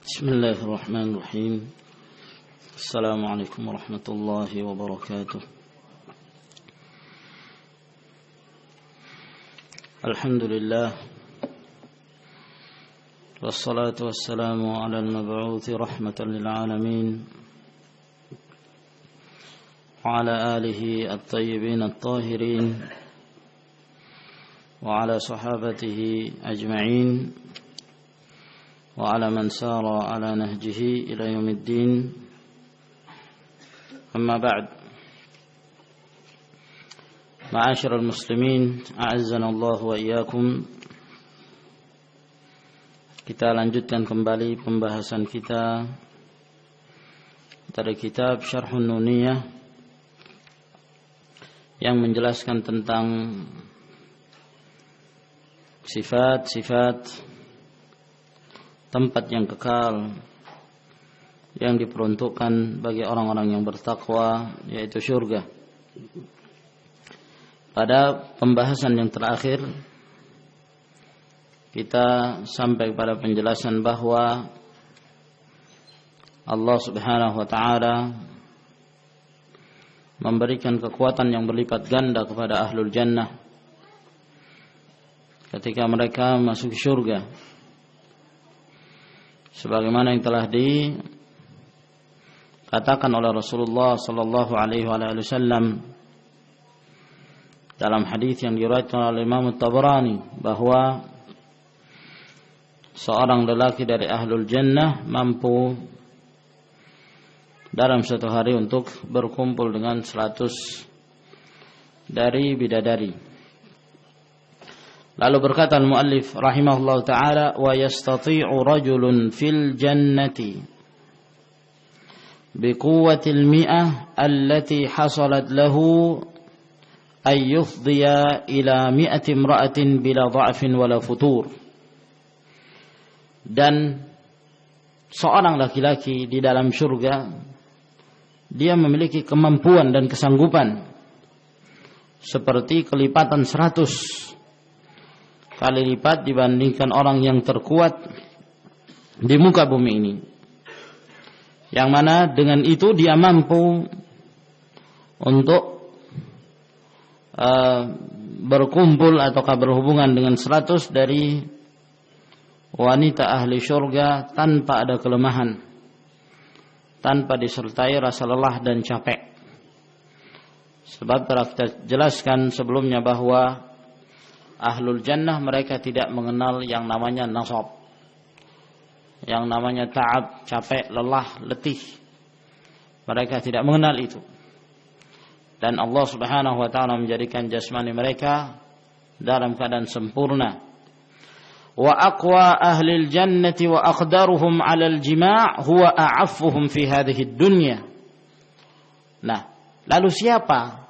بسم الله الرحمن الرحيم. السلام عليكم ورحمة الله وبركاته. الحمد لله والصلاة والسلام على المبعوث رحمة للعالمين وعلى آله الطيبين الطاهرين وعلى صحابته أجمعين وعلى من سار على نهجه إلى يوم الدين. أما بعد، معاشر المسلمين أعزنا الله وإياكم. Kita lanjutkan kembali pembahasan kita dari kitab Syarhun Nuniyah yang menjelaskan tentang sifat-sifat tempat yang kekal yang diperuntukkan bagi orang-orang yang bertakwa, yaitu syurga. Pada pembahasan yang terakhir kita sampai pada penjelasan bahwa Allah Subhanahu wa taala memberikan kekuatan yang berlipat ganda kepada ahlul jannah ketika mereka masuk syurga, sebagaimana yang telah dikatakan oleh Rasulullah sallallahu alaihi wasallam dalam hadis yang diriwayatkan oleh Imam At-Tabarani bahwa seorang lelaki dari ahlul jannah mampu dalam satu hari untuk berkumpul dengan 100 dari bidadari. Lalu berkata al-muallif rahimahullah ta'ala, wa yastati'u rajulun fil jannati biquwwatil mi'ah allati hasalat lahu ay yufdiya ila mi'ati imra'atin bila dha'fin wala futur. Dan seorang laki-laki di dalam surga, dia memiliki kemampuan dan kesanggupan seperti kelipatan 100 kali lipat dibandingkan orang yang terkuat di muka bumi ini, yang mana dengan itu dia mampu untuk berkumpul ataukah berhubungan dengan 100 dari wanita ahli syurga tanpa ada kelemahan, tanpa disertai rasa lelah dan capek. Sebab telah kita jelaskan sebelumnya bahwa ahlul jannah mereka tidak mengenal yang namanya nasab, yang namanya ta'ab, capek, lelah, letih. Mereka tidak mengenal itu. Dan Allah Subhanahu wa taala menjadikan jasmani mereka dalam keadaan sempurna. Wa aqwa ahlil jannati wa aqdaruhum 'alal jima' huwa a'affuhum fi hadhihi dunya. Nah, lalu siapa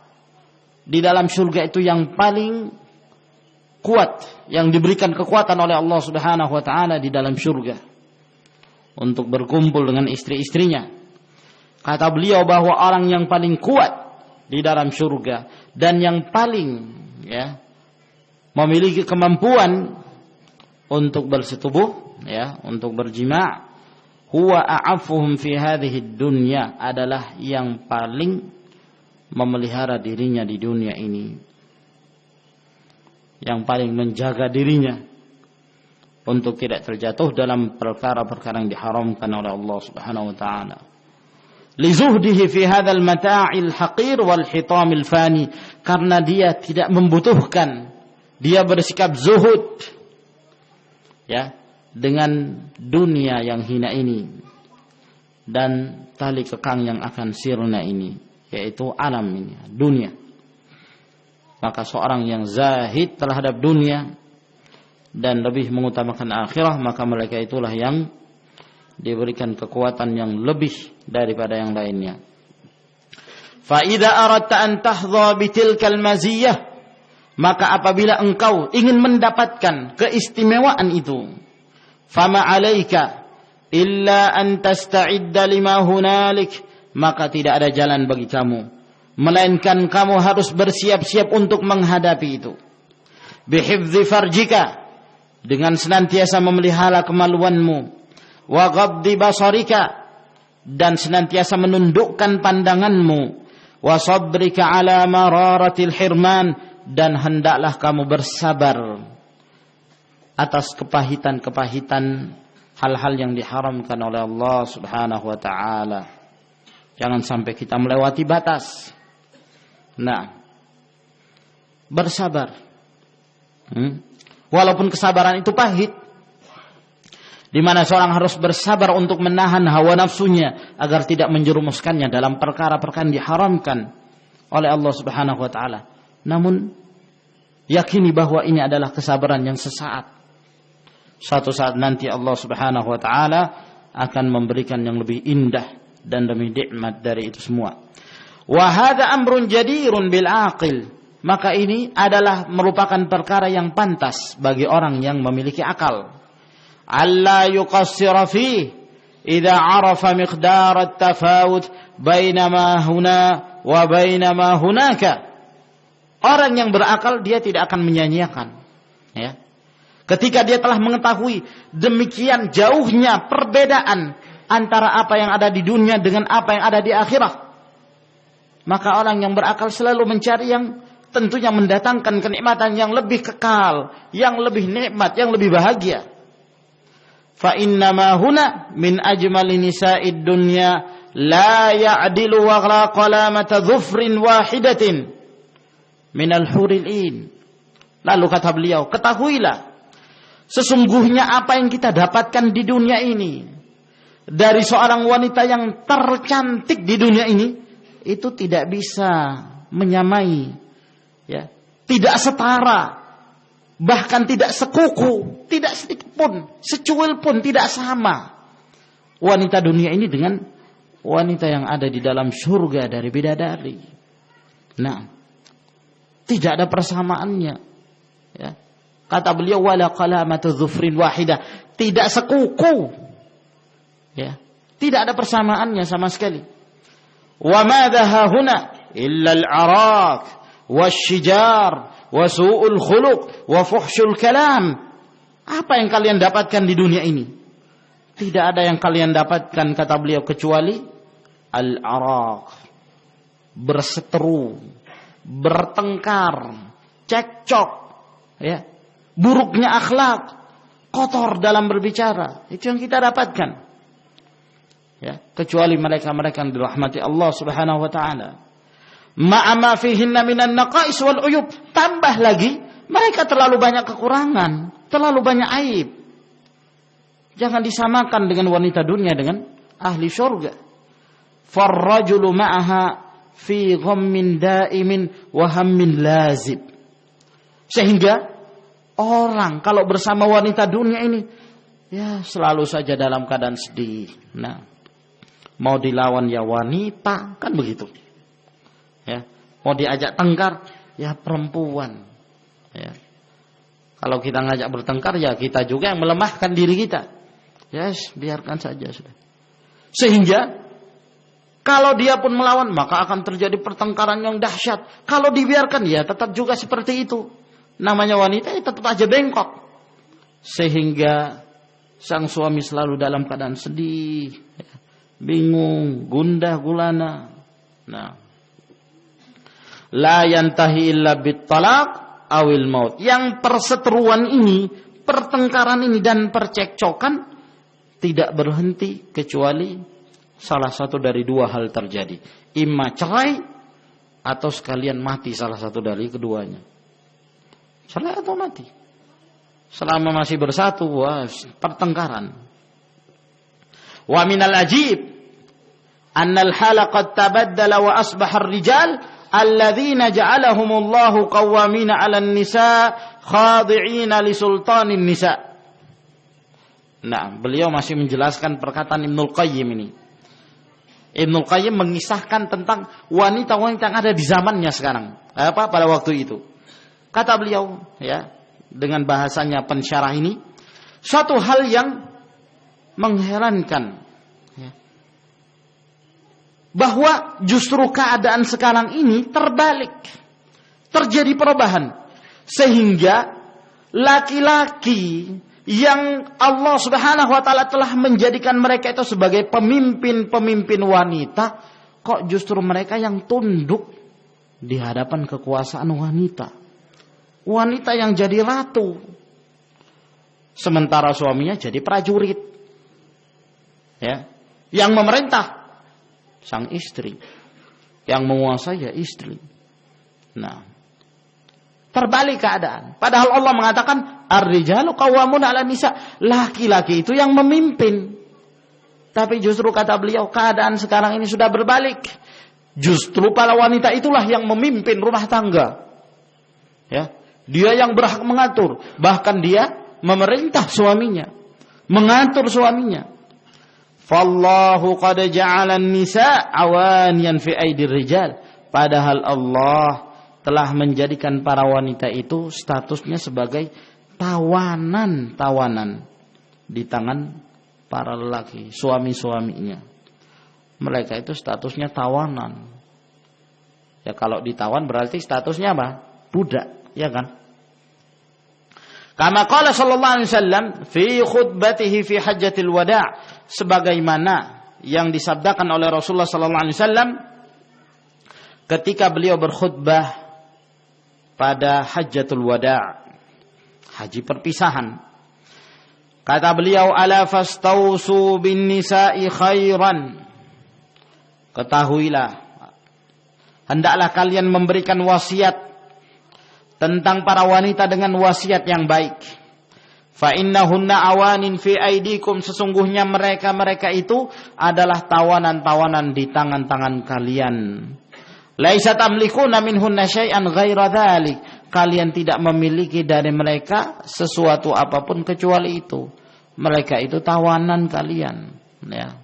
di dalam surga itu yang paling kuat, yang diberikan kekuatan oleh Allah Subhanahu wa taala di dalam surga untuk berkumpul dengan istri-istrinya? Kata beliau bahwa orang yang paling kuat di dalam surga dan yang paling memiliki kemampuan untuk bersetubuh, untuk berjima', huwa a'affuhum fi hadhihi dunya, adalah yang paling memelihara dirinya di dunia ini, yang paling menjaga dirinya untuk tidak terjatuh dalam perkara-perkara yang diharamkan oleh Allah Subhanahu wa taala. Li zuhdihi fi hadzal mata'il haqir wal hitamil fani, karena dia tidak membutuhkan, dia bersikap zuhud dengan dunia yang hina ini dan tali kekang yang akan sirna ini, yaitu alam ini, dunia. Maka seorang yang zahid terhadap dunia dan lebih mengutamakan akhirah, maka mereka itulah yang diberikan kekuatan yang lebih daripada yang lainnya. Fa idza aradta an tahdha bitilkal maziyah, maka apabila engkau ingin mendapatkan keistimewaan itu, fama 'alaika illa an tasta'idda lima hunalik, maka tidak ada jalan bagi kamu melainkan kamu harus bersiap-siap untuk menghadapi itu. Bihifdzi farjika, dengan senantiasa memelihara kemaluanmu, wa ghaddi basarika, dan senantiasa menundukkan pandanganmu, wa sabrika ala mararatil hirman, dan hendaklah kamu bersabar atas kepahitan-kepahitan hal-hal yang diharamkan oleh Allah Subhanahu wa taala. Jangan sampai kita melewati batas. Nah, bersabar. Walaupun kesabaran itu pahit, di mana seorang harus bersabar untuk menahan hawa nafsunya agar tidak menjerumuskannya dalam perkara-perkara yang diharamkan oleh Allah Subhanahu wa taala. Namun yakini bahwa ini adalah kesabaran yang sesaat. Suatu saat nanti Allah Subhanahu wa taala akan memberikan yang lebih indah dan lebih nikmat dari itu semua. Wa hadza amrun jadirun bil aqil. Maka ini adalah merupakan perkara yang pantas bagi orang yang memiliki akal. Alla yuqassira fi idza arafa miqdar at-tafawut baina ma huna wa baina ma hunaka. Orang yang berakal dia tidak akan menyia-nyiakan, ya. Ketika dia telah mengetahui demikian jauhnya perbedaan antara apa yang ada di dunia dengan apa yang ada di akhirat, maka orang yang berakal selalu mencari yang tentunya mendatangkan kenikmatan yang lebih kekal, yang lebih nikmat, yang lebih bahagia. Fa inna ma huna min ajmali nisa'id dunya la ya'dilu wa la qalamata dhufrin wahidatin min al-huril in. Lalu kata beliau, ketahuilah sesungguhnya apa yang kita dapatkan di dunia ini dari seorang wanita yang tercantik di dunia ini itu tidak bisa menyamai, ya, tidak setara, bahkan tidak sekuku, tidak sedikit pun, secuil pun tidak sama wanita dunia ini dengan wanita yang ada di dalam surga dari bidadari. Nah, tidak ada persamaannya, ya. Kata beliau, wala qalamatu dhufrin wahidah, tidak sekuku, ya, tidak ada persamaannya sama sekali. Wa madha hahuna illa al-arak wasyijar wa su'ul khuluq wa fuhsyul kalam. Apa yang kalian dapatkan di dunia ini? Tidak ada yang kalian dapatkan, kata beliau, kecuali al-arak, berseteru, bertengkar, cekcok, ya, buruknya akhlak, kotor dalam berbicara. Itu yang kita dapatkan, ya, kecuali mereka-mereka yang dirahmati Allah Subhanahu wa taala. Ma'ama fihinna minan naqais wal uyub. Tambah lagi, mereka terlalu banyak kekurangan, terlalu banyak aib. Jangan disamakan dengan wanita dunia dengan ahli surga. Farrajulu ma'aha fi ghammin da'imin wa hammin lazib. Sehingga orang kalau bersama wanita dunia ini, ya, selalu saja dalam keadaan sedih. Nah, mau dilawan ya wanita, kan begitu. Ya, mau diajak tengkar ya perempuan, ya. Kalau kita ngajak bertengkar ya kita juga yang melemahkan diri kita. Yes, biarkan saja sudah. Sehingga kalau dia pun melawan maka akan terjadi pertengkaran yang dahsyat. Kalau dibiarkan ya tetap juga seperti itu. Namanya wanita ya tetap aja bengkok. Sehingga sang suami selalu dalam keadaan sedih, ya, bingung, gundah gulana. Nah, la yantahi illa bit-talaq awil maut. Yang perseteruan ini, pertengkaran ini dan percekcokan tidak berhenti kecuali salah satu dari dua hal terjadi. Imma cerai atau sekalian mati salah satu dari keduanya. Cerai atau mati. Selama masih bersatu, wah, pertengkaran. Wa minal ajib annal hala qad tabaddala wa asbaha ar-rijal alladzina ja'alahumullahu qawwamina 'alan nisa khadi'ina li sultanin nisa. Nah, beliau masih menjelaskan perkataan Ibnul Qayyim ini. Ibnul Qayyim mengisahkan tentang wanita-wanita yang ada di zamannya sekarang, pada waktu itu. Kata beliau, ya, dengan bahasanya pensyarah ini, suatu hal yang mengherankan, ya, bahwa justru keadaan sekarang ini terbalik, terjadi perubahan, sehingga laki-laki yang Allah Subhanahu wa taala telah menjadikan mereka itu sebagai pemimpin-pemimpin wanita, kok justru mereka yang tunduk di hadapan kekuasaan wanita. Wanita yang jadi ratu, sementara suaminya jadi prajurit. Ya, yang memerintah sang istri, yang menguasai ya istri. Nah, terbalik keadaan. Padahal Allah mengatakan ar-rijalu qawwamun 'ala nisa, laki-laki itu yang memimpin. Tapi justru kata beliau, keadaan sekarang ini sudah berbalik. Justru para wanita itulah yang memimpin rumah tangga. Ya, dia yang berhak mengatur, bahkan dia memerintah suaminya, mengatur suaminya. Fallahu qad ja'ala an-nisa awaniyan fi aidir rijal. Padahal Allah telah menjadikan para wanita itu statusnya sebagai tawanan di tangan para lelaki, suami-suaminya. Mereka itu statusnya tawanan. Ya, kalau ditawan berarti statusnya apa? Budak, ya kan? Kama qala sallallahu alaihi wasallam fi khutbatihi fi hajjatil wada', sebagaimana yang disabdakan oleh Rasulullah sallallahu alaihi wasallam ketika beliau berkhutbah pada hajjatul wada', haji perpisahan. Kata beliau, ala fastausu bin nisa'i khairan. Ketahuilah, hendaklah kalian memberikan wasiat tentang para wanita dengan wasiat yang baik. Fa innahunna awanin fi aidikum, sesungguhnya mereka itu adalah tawanan-tawanan di tangan-tangan kalian. Laisa tamlikuna minhunna syai'an ghaira dzalik, kalian tidak memiliki dari mereka sesuatu apapun kecuali itu. Mereka itu tawanan kalian, ya.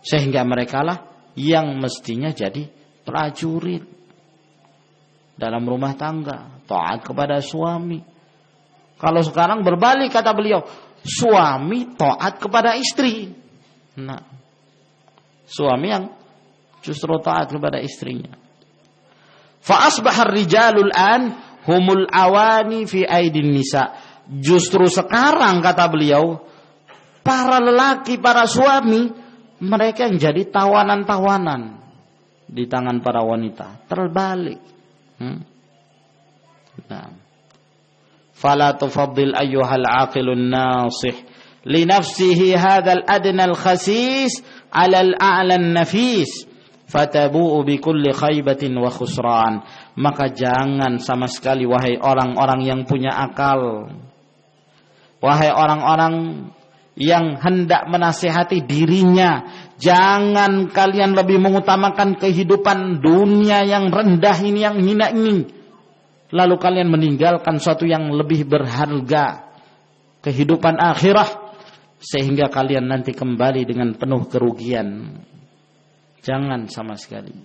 Sehingga merekalah yang mestinya jadi prajurit dalam rumah tangga, taat kepada suami. Kalau sekarang berbalik, kata beliau, suami taat kepada istri. Nah, suami yang justru taat kepada istrinya. Fa asbahar rijalul an humul awani fi aidin nisa. Justru sekarang, kata beliau, para lelaki, para suami, mereka yang jadi tawanan-tawanan di tangan para wanita. Terbalik. Nah, fala tufaddil ayyuhal aqilun nasih li nafsihi hadzal adna al khasis 'ala al a'la an nafis fatabu'u bi kulli khaybatin wa khusran. Maka jangan sama sekali, wahai orang-orang yang punya akal, wahai orang-orang yang hendak menasihati dirinya, jangan kalian lebih mengutamakan kehidupan dunia yang rendah ini, yang hina ini, lalu kalian meninggalkan sesuatu yang lebih berharga, kehidupan akhirah, sehingga kalian nanti kembali dengan penuh kerugian. Jangan sama sekali,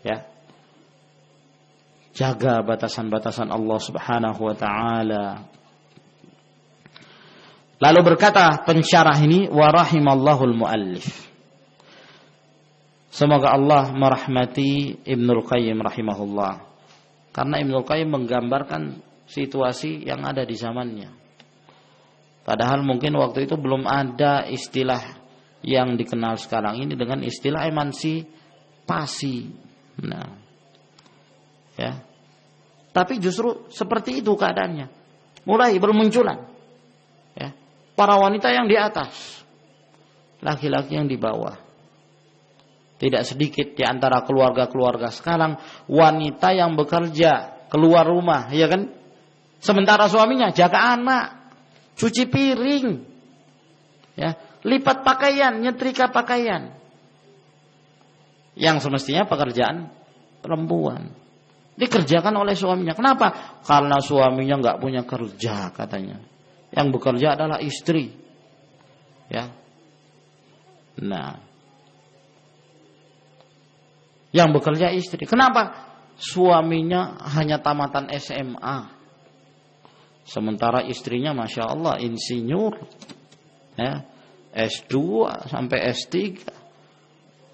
ya. Jaga batasan-batasan Allah Subhanahu wa taala. Lalu berkata pensyarah ini, wa rahimallahul muallif. Semoga Allah merahmati Ibnul Qayyim rahimahullah. Karena Ibnul Qayyim menggambarkan situasi yang ada di zamannya. Padahal mungkin waktu itu belum ada istilah yang dikenal sekarang ini dengan istilah emansipasi. Nah, ya. Tapi justru seperti itu keadaannya. Mulai bermunculan, ya, para wanita yang di atas, laki-laki yang di bawah. Tidak sedikit di antara keluarga-keluarga sekarang wanita yang bekerja keluar rumah, ya kan? Sementara suaminya jaga anak, cuci piring, ya, lipat pakaian, nyetrika pakaian. Yang semestinya pekerjaan perempuan dikerjakan oleh suaminya. Kenapa? Karena suaminya nggak punya kerja, katanya. Yang bekerja adalah istri, ya. Nah, yang bekerja istri. Kenapa? Suaminya hanya tamatan SMA, sementara istrinya masya Allah insinyur, ya, S2 sampai S3.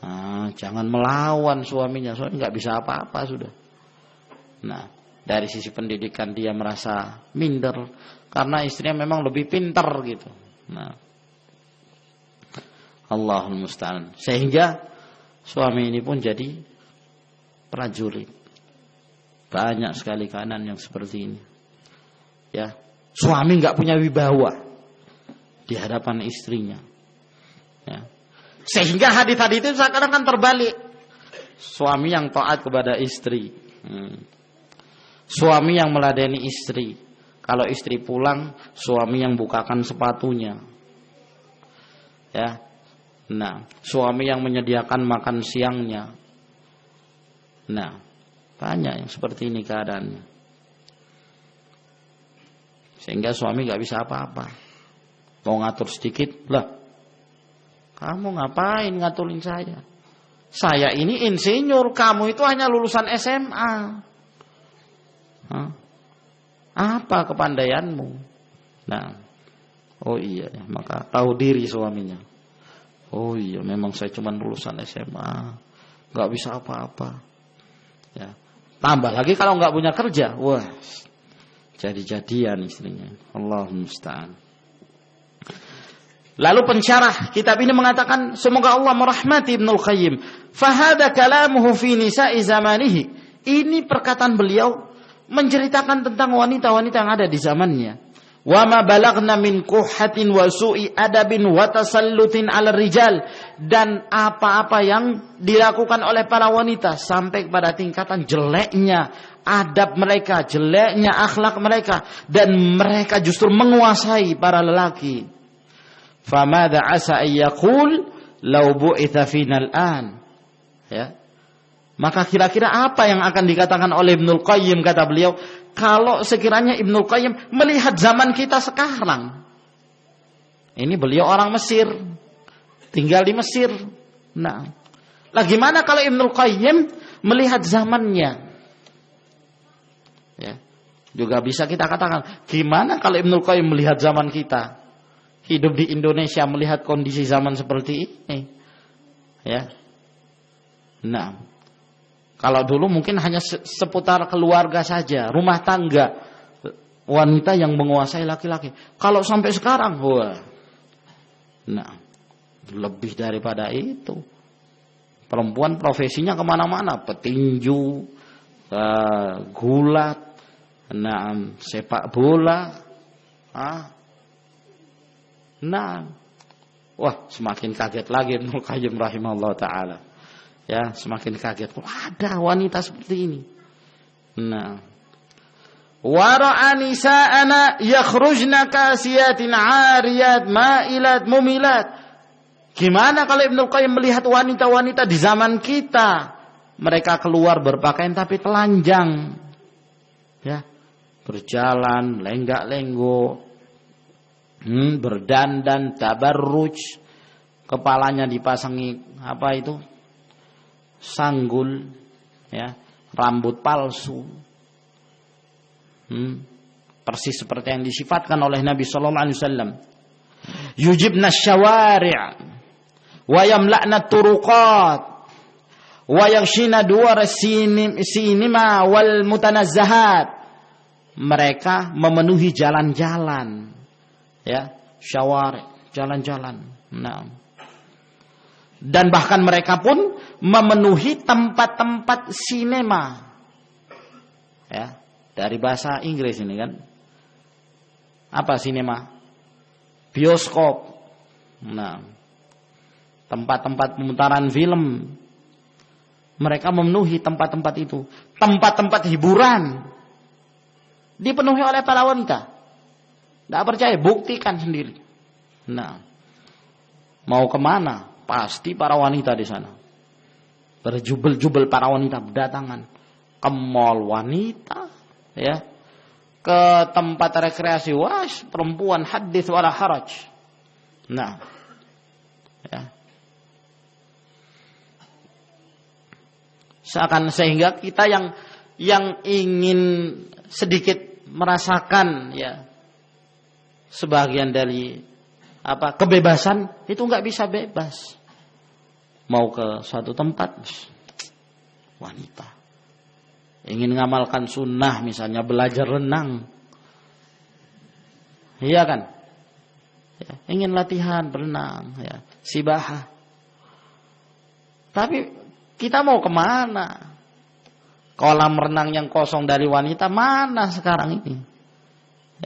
Nah, jangan melawan suaminya, soalnya nggak bisa apa-apa sudah. Nah, Dari sisi pendidikan dia merasa minder karena istrinya memang lebih pintar gitu. Nah, Allahul musta'an. Sehingga suami ini pun jadi prajurit. Banyak sekali keadaan yang seperti ini. Ya, suami nggak punya wibawa di hadapan istrinya. Ya. Sehingga hadis-hadis itu seakan-akan terbalik. Suami yang taat kepada istri. Suami yang meladeni istri. Kalau istri pulang, suami yang bukakan sepatunya. Ya. Nah, suami yang menyediakan makan siangnya. Nah, banyak yang seperti ini keadaannya. Sehingga suami gak bisa apa-apa. Mau ngatur sedikit, lah, kamu ngapain ngaturin saya? Saya ini insinyur, kamu itu hanya lulusan SMA. Hah? Apa kepandaianmu? Nah, oh iya, maka tahu diri suaminya. Oh iya, memang saya cuma lulusan SMA, nggak bisa apa-apa. Ya, tambah lagi kalau nggak punya kerja, wah, jadi-jadian istrinya. Allahumma musta'an. Lalu pensyarah kitab ini mengatakan, semoga Allah merahmati Ibnul Qayyim. Fahada kalamuhu fi nisa'i zamanihi. Ini perkataan beliau menceritakan tentang wanita-wanita yang ada di zamannya. Wa ma balagna min quhhatin wa su'i adabin wa tasallutin 'ala rijal, dan apa-apa yang dilakukan oleh para wanita sampai kepada tingkatan jeleknya adab mereka, jeleknya akhlak mereka, dan mereka justru menguasai para lelaki. Famadha asa ayyaqul law bu'itha fina al-an. Ya. Maka kira-kira apa yang akan dikatakan oleh Ibnul Qayyim, kata beliau, kalau sekiranya Ibnul Qayyim melihat zaman kita sekarang. Ini beliau orang Mesir, tinggal di Mesir. Nah, lah gimana kalau Ibnul Qayyim melihat zamannya? Ya, juga bisa kita katakan, gimana kalau Ibnul Qayyim melihat zaman kita? Hidup di Indonesia melihat kondisi zaman seperti ini. Ya. Nah, kalau dulu mungkin hanya seputar keluarga saja, rumah tangga, wanita yang menguasai laki-laki. Kalau sampai sekarang, wah, nah, lebih daripada itu. Perempuan profesinya kemana-mana, petinju, gulat, nah, sepak bola, nah, wah, semakin kaget lagi Ibnu Qayyim rahimahullah ta'ala. Ya, semakin kaget. Wah, ada wanita seperti ini. Nah, wara'a nisa'ana yakhrujna kasiyatin 'ariyat ma'ilat mumilat. Gimana kalau Ibnu Qayyim melihat wanita-wanita di zaman kita? Mereka keluar berpakaian tapi telanjang. Ya, berjalan lenggak-lenggok. Berdandan tabarruj, kepalanya dipasangi apa itu? Sanggul, ya, rambut palsu. Persis seperti yang disifatkan oleh Nabi sallallahu alaihi wasallam. Yujibna syawari' wa yamla'na turuqat wa yaghshina duwar sinima wal mutanazzahat. Mereka memenuhi jalan-jalan. Ya, syawari, jalan-jalan. Nah. Dan bahkan mereka pun memenuhi tempat-tempat sinema. Ya, dari bahasa Inggris ini kan. Apa sinema? Bioskop. Nah, tempat-tempat pemutaran film. Mereka memenuhi tempat-tempat itu. Tempat-tempat hiburan dipenuhi oleh para wanita. Tidak percaya, buktikan sendiri. Nah, mau kemana? Pasti para wanita di sana. Berjubel-jubel para wanita berdatangan ke mall wanita, ya, ke tempat rekreasi, wah, perempuan hadits wala haraj. Nah, ya, seakan sehingga kita yang ingin sedikit merasakan, ya, sebagian dari kebebasan itu nggak bisa bebas. Mau ke suatu tempat wanita, ingin ngamalkan sunnah, misalnya belajar renang, iya kan? Ya, ingin latihan berenang, ya, sibahah. Tapi kita mau kemana? Kolam renang yang kosong dari wanita mana sekarang ini?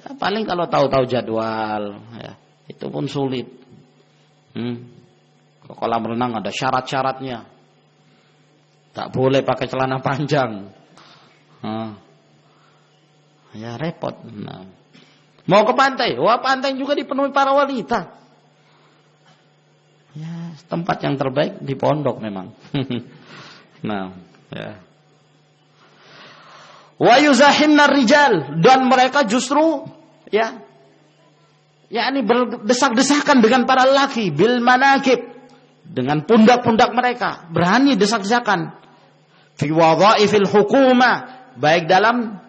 Ya, paling kalau tahu-tahu jadwal, ya, itu pun sulit. Ke kolam renang ada syarat-syaratnya. Tak boleh pakai celana panjang. Ya repot. Nah. Mau ke pantai, wah pantai juga dipenuhi para wanita. Ya, tempat yang terbaik di pondok memang. Nah, ya. Wa yuzahimna rijal, dan mereka justru ya ini berdesak-desakan dengan para lelaki bil manakib, dengan pundak-pundak mereka, berani desak-desakan. Fi wadhaifil hukumah, baik dalam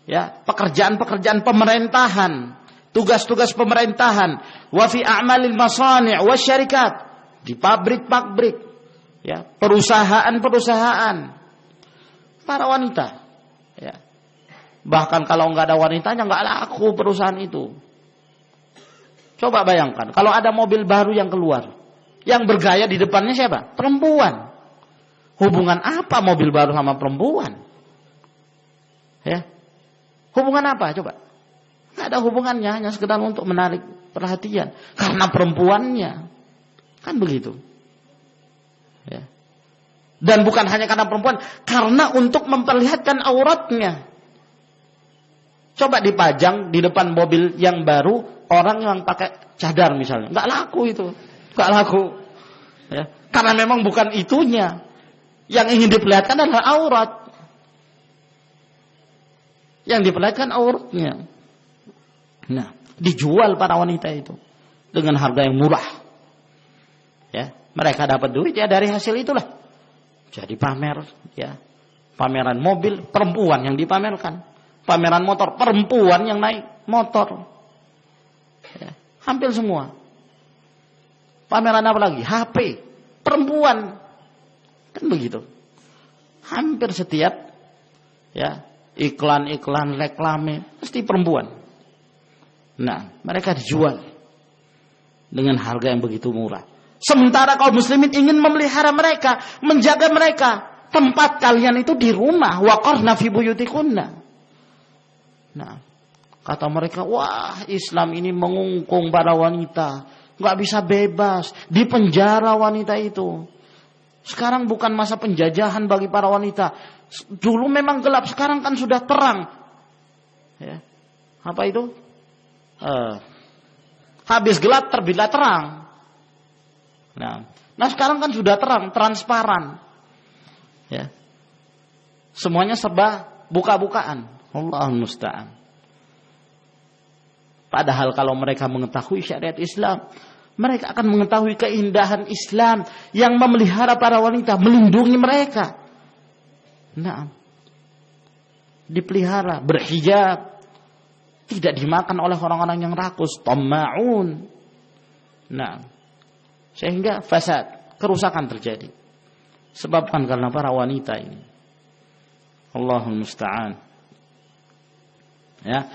ya pekerjaan-pekerjaan pemerintahan, tugas-tugas pemerintahan, wa fi a'malil masani' wasyarikat, di pabrik-pabrik, ya, perusahaan-perusahaan, para wanita, ya. Bahkan kalau enggak ada wanitanya enggak laku perusahaan itu. Coba bayangkan kalau ada mobil baru yang keluar, yang bergaya di depannya siapa? Perempuan. Hubungan apa mobil baru sama perempuan? Ya. Hubungan apa coba? Enggak ada hubungannya, hanya sekedar untuk menarik perhatian karena perempuannya. Kan begitu. Ya. Dan bukan hanya karena perempuan, karena untuk memperlihatkan auratnya. Coba dipajang di depan mobil yang baru orang yang pakai cadar misalnya, enggak laku itu. Enggak laku. Ya. Karena memang bukan itunya. Yang ingin diperlihatkan adalah aurat. Yang diperlihatkan auratnya. Nah, dijual para wanita itu dengan harga yang murah. Ya, mereka dapat duit ya dari hasil itulah. Jadi pamer, ya. Pameran mobil perempuan yang dipamerkan. Pameran motor perempuan yang naik motor. Ya, hampir semua. Pameran apa lagi? HP perempuan. Kan begitu. Hampir setiap ya iklan-iklan reklame pasti perempuan. Nah, mereka dijual dengan harga yang begitu murah. Sementara kaum muslimin ingin memelihara mereka, menjaga mereka. Tempat kalian itu di rumah, waqarna fi buyutikunna. Nah, kata mereka, wah, Islam ini mengungkung para wanita, enggak bisa bebas, di penjara wanita itu. Sekarang bukan masa penjajahan bagi para wanita. Dulu memang gelap, sekarang kan sudah terang. Ya. Apa itu? Habis gelap terbitlah terang. Nah sekarang kan sudah terang, transparan. Ya. Semuanya serba buka-bukaan. Allahul musta'an. Padahal kalau mereka mengetahui syariat Islam, mereka akan mengetahui keindahan Islam yang memelihara para wanita, melindungi mereka. Nah, dipelihara, berhijab, tidak dimakan oleh orang-orang yang rakus, tamma'un. Nah, sehingga fasad, kerusakan terjadi. Sebabkan karena para wanita ini. Allahul musta'an. Ya.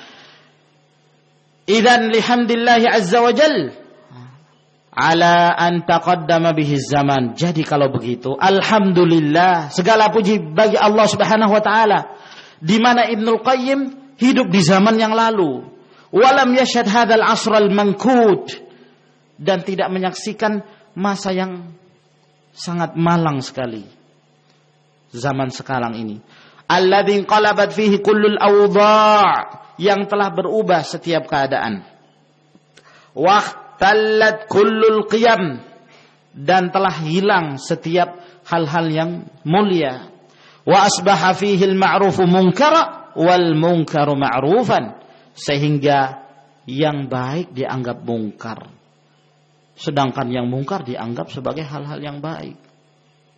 Idzan lihamdillahi azza wa jalla ala an taqaddama bihi zaman. Jadi kalau begitu, alhamdulillah, segala puji bagi Allah Subhanahu wa taala, di mana Ibnul Qayyim hidup di zaman yang lalu, walam yashhad hadzal asral mankud, dan tidak menyaksikan masa yang sangat malang sekali, zaman sekarang ini. Alladzi qalabat fihi kullul awdha', yang telah berubah setiap keadaan. Tallat kullul qiyam, dan telah hilang setiap hal-hal yang mulia. Wa asbaha fihi al-ma'rufu munkara wal munkaru ma'rufan, sehingga yang baik dianggap mungkar, sedangkan yang mungkar dianggap sebagai hal-hal yang baik.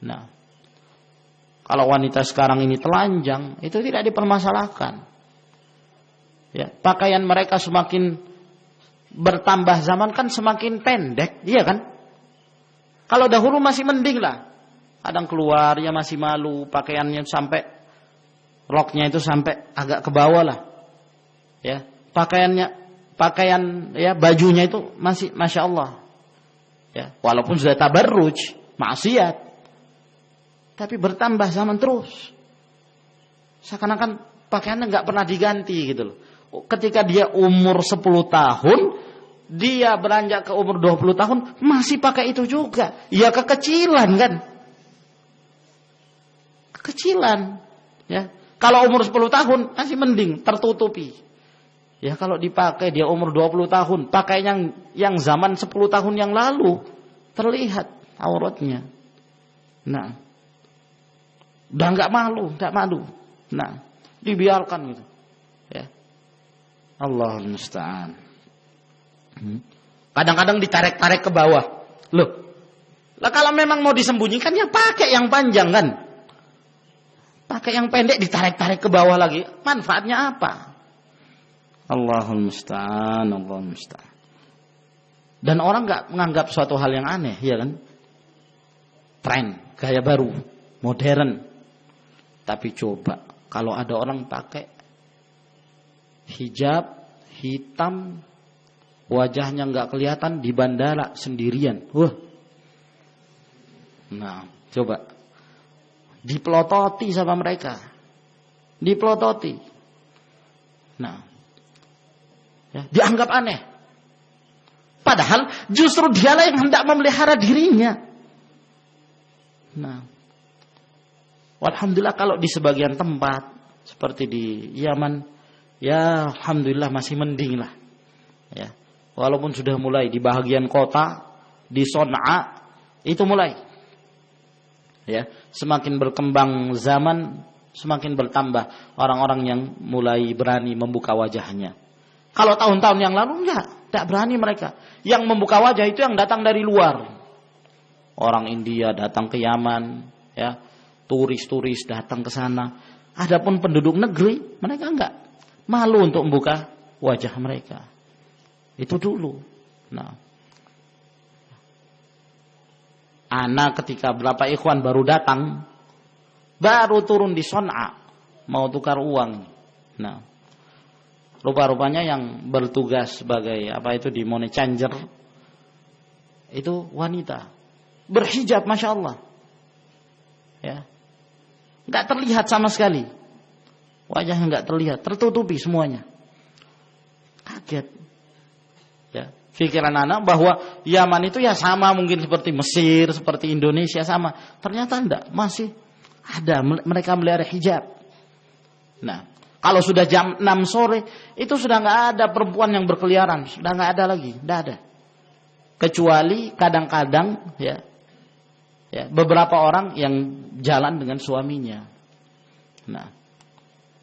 Nah, kalau wanita sekarang ini telanjang, itu tidak dipermasalahkan. Ya, pakaian mereka semakin bertambah zaman kan semakin pendek, iya kan? Kalau dahulu masih mending lah. Kadang keluar ya masih malu, pakaiannya sampai roknya itu sampai agak ke bawah lah. Ya, pakaian ya bajunya itu masih Masya Allah. Ya, walaupun sudah tabarruj, maksiat. Tapi bertambah zaman terus. Seakan-akan pakaiannya nggak pernah diganti gitu loh. Ketika dia umur 10 tahun, dia beranjak ke umur 20 tahun, masih pakai itu juga. Ya kekecilan kan. Kekecilan. Ya. Kalau umur 10 tahun, masih mending, tertutupi. Ya kalau dipakai dia umur 20 tahun, pakai yang zaman 10 tahun yang lalu, terlihat auratnya. Nah. Udah nggak malu. Nah, dibiarkan gitu. Ya. Allahul musta'an. Kadang-kadang ditarik-tarik ke bawah. Loh. Lah kalau memang mau disembunyikan ya pakai yang panjang kan. Pakai yang pendek ditarik-tarik ke bawah lagi. Manfaatnya apa? Allahul musta'an, Allahul musta'an. Dan orang nggak menganggap suatu hal yang aneh, ya kan? Tren, gaya baru, modern. Tapi coba kalau ada orang pakai hijab hitam, wajahnya nggak kelihatan di bandara sendirian. Wah. Nah, coba dipelototi sama mereka. Dipelototi. Nah, ya, dianggap aneh. Padahal justru dialah yang hendak memelihara dirinya. Nah, alhamdulillah kalau di sebagian tempat seperti di Yaman, ya alhamdulillah masih mending lah. Ya, walaupun sudah mulai di bahagian kota, di Son'a itu mulai. Ya, semakin berkembang zaman, semakin bertambah orang-orang yang mulai berani membuka wajahnya. Kalau tahun-tahun yang lalu tidak berani mereka. Yang membuka wajah itu yang datang dari luar. Orang India datang ke Yaman, ya, turis-turis datang ke sana. Adapun penduduk negeri, mereka enggak malu untuk membuka wajah mereka. Itu dulu. Nah, ana ketika berapa ikhwan baru datang, baru turun di Son'a, mau tukar uang. Nah, rupa-rupanya yang bertugas sebagai di money changer itu wanita berhijab, Masya Allah. Ya, nggak terlihat sama sekali, wajahnya nggak terlihat, tertutupi semuanya. Kaget. Ya, pikiran anak bahwa Yaman itu ya sama mungkin seperti Mesir, seperti Indonesia sama. Ternyata enggak, masih ada mereka melihara hijab. Nah, kalau sudah jam 6 sore itu sudah enggak ada perempuan yang berkeliaran, sudah enggak ada lagi, enggak ada. Kecuali kadang-kadang ya beberapa orang yang jalan dengan suaminya. Nah,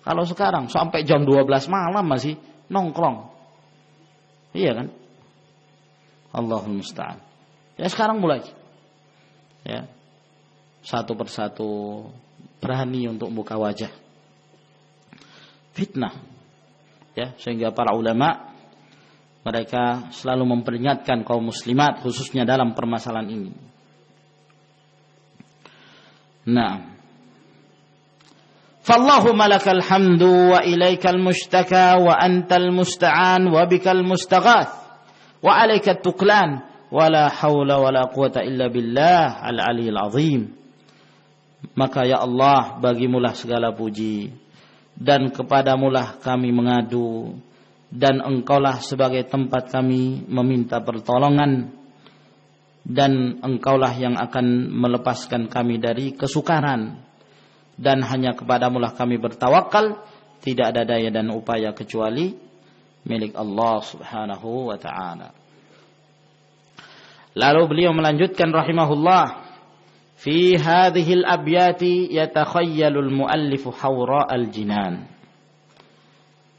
kalau sekarang sampai jam 12 malam masih nongkrong. Iya kan? Allahul musta'an. Ya sekarang mulai. Ya. Satu persatu berani untuk buka wajah. Fitnah. Ya, sehingga para ulama mereka selalu memperingatkan kaum muslimat khususnya dalam permasalahan ini. Nah. Fallahumma lakal hamdu wa ilaikal mushtaka wa antal musta'an wa bikal mustaghath wa alaikat tuklan wa la hawla wa la quwata illa billah al-aliyil azim. Maka ya Allah, bagimulah segala puji dan kepadamulah kami mengadu dan engkaulah sebagai tempat kami meminta pertolongan dan engkaulah yang akan melepaskan kami dari kesukaran. Dan hanya kepadamulah kami bertawakal, tidak ada daya dan upaya kecuali milik Allah subhanahu wa ta'ala. Lalu beliau melanjutkan rahimahullah, fi hadhil abyati yatakhayyalu al-muallifu hawra al-jinan.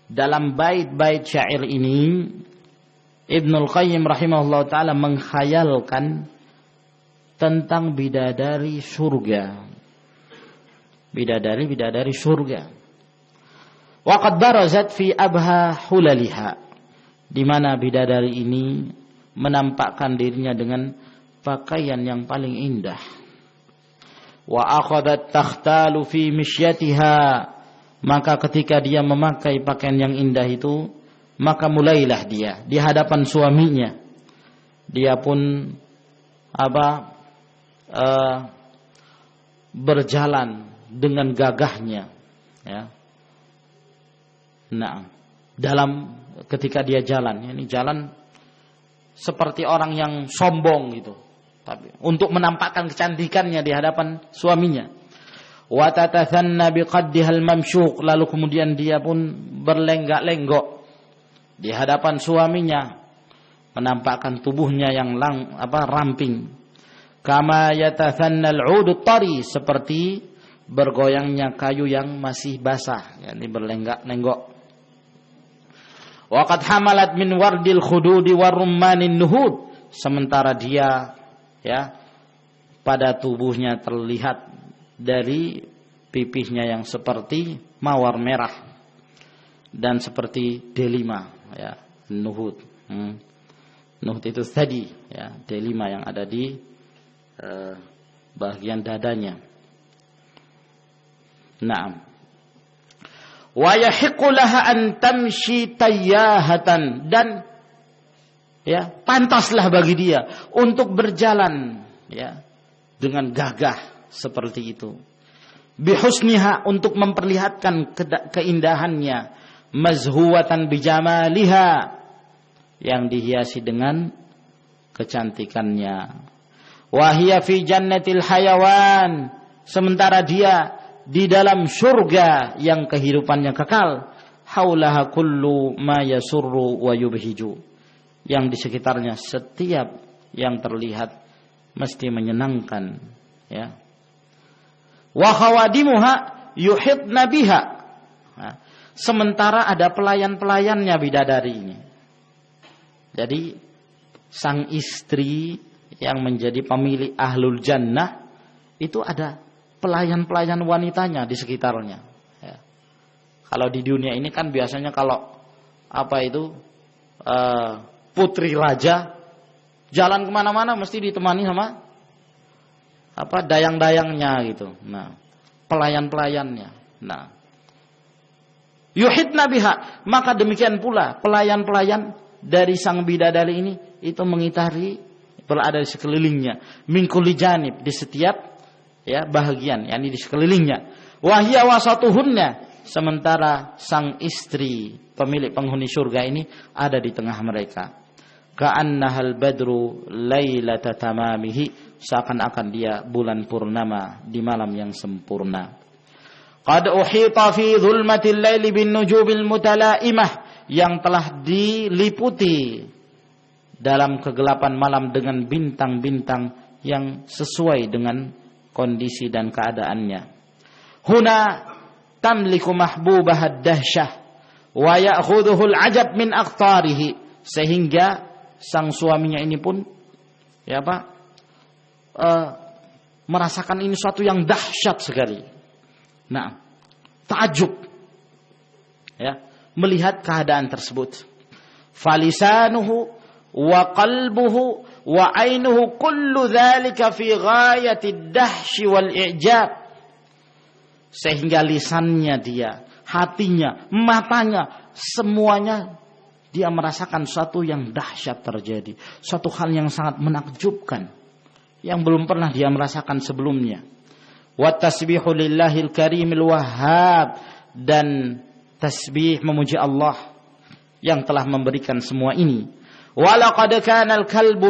Dalam bait-bait syair ini Ibnul Qayyim rahimahullah ta'ala menghayalkan tentang bidadari surga. Bidadari surga. Waqad barazat fi abha hulaliha, di mana bidadari ini menampakkan dirinya dengan pakaian yang paling indah. Wa akhadhat takhtalu fi mishyatiha, maka ketika dia memakai pakaian yang indah itu, maka mulailah dia di hadapan suaminya, dia pun berjalan dengan gagahnya, ya. Nah, dalam ketika dia jalan, ini jalan seperti orang yang sombong gitu, tapi untuk menampakkan kecantikannya di hadapan suaminya. Wa tatathanna biqaddihal mamsyuq, lalu kemudian dia pun berlenggak-lenggok di hadapan suaminya, menampakkan tubuhnya yang ramping. Kama yatathanna al-'udut tari, seperti bergoyangnya kayu yang masih basah, yakni berlenggak-lenggok. Wa qad hamalat min wardil khududi war rummanin nuhud, sementara dia, ya, pada tubuhnya terlihat dari pipisnya yang seperti mawar merah dan seperti delima, ya, nuhud. Nuhud itu tadi, ya, delima yang ada di bagian dadanya. Naam. Wa yahiqqu laha an tamshi tayyahatan, dan ya, pantaslah bagi dia untuk berjalan, ya, dengan gagah seperti itu. Bihusniha, untuk memperlihatkan keindahannya. Mazhuwatan bijamaliha, yang dihiasi dengan kecantikannya. Wahia fi jannatil hayawan, sementara dia di dalam surga yang kehidupannya kekal. Haulaha kullu ma yasurru wa yubhiju, yang di sekitarnya setiap yang terlihat mesti menyenangkan, ya. Wa khawadimuha yuhitna biha, sementara ada pelayan-pelayannya bidadari ini. Jadi sang istri yang menjadi pemilik ahlul jannah itu ada pelayan-pelayan wanitanya di sekitarnya, ya. Kalau di dunia ini kan biasanya kalau putri raja jalan kemana-mana mesti ditemani sama dayang-dayangnya gitu. Nah, pelayan-pelayannya. Nah, yuhitna biha, maka demikian pula pelayan-pelayan dari sang bidadari ini itu mengitari, berada di sekelilingnya, min kulli janib, di setiap, ya, bahagian, yakni di sekelilingnya. Wa hiya wasatuhunna, sementara sang istri pemilik penghuni surga ini ada di tengah mereka. Ka'annahal badru lailata tamamihi, seakan-akan dia bulan purnama di malam yang sempurna. Qad uhita fi dhulmatil laili bin nujubil mutalaimah, yang telah diliputi dalam kegelapan malam dengan bintang-bintang yang sesuai dengan kondisi dan keadaannya. Huna tamliku mahbubah ad-dahsyah wa ya'khudhuhu al-'ajab min aqtarihi, sehingga sang suaminya ini pun, ya, merasakan ini suatu yang dahsyat sekali. Nah, takjub, ya, melihat keadaan tersebut. Falisanuhu wa qalbuhu wa ainuhu kullu dzalika fi ghayati dahsy wal i'jab, sehingga lisannya dia, hatinya, matanya, semuanya dia merasakan suatu yang dahsyat terjadi, suatu hal yang sangat menakjubkan yang belum pernah dia merasakan sebelumnya. Wa tasbihu lillahil karimil wahhab, dan tasbih memuji Allah yang telah memberikan semua ini. Walaqad kana al-qalbu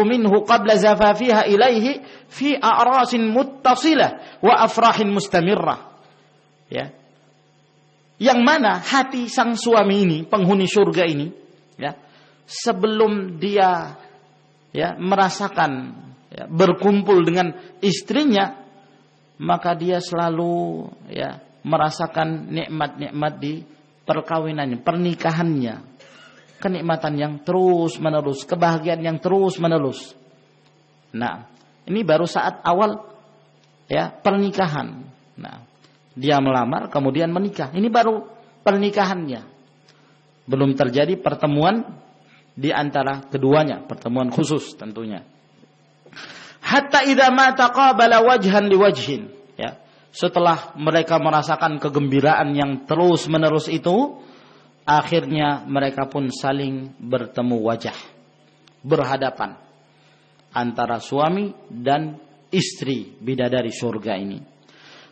minhu qabla zafafiha ilaihi fi a'rasin muttasilah wa afrahin mustamirrah, ya, yang mana hati sang suami ini, penghuni surga ini, ya, sebelum dia, ya, merasakan, ya, berkumpul dengan istrinya, maka dia selalu, ya, merasakan nikmat-nikmat di perkawinannya, pernikahannya, kenikmatan yang terus menerus, kebahagiaan yang terus menerus. Nah, ini baru saat awal, ya, pernikahan. Nah, dia melamar kemudian menikah, ini baru pernikahannya, belum terjadi pertemuan di antara keduanya, pertemuan khusus tentunya. Hatta idza ma taqabala wajhan liwajhin, ya, Setelah mereka merasakan kegembiraan yang terus-menerus itu, akhirnya mereka pun saling bertemu wajah, berhadapan antara suami dan istri bidadari surga ini.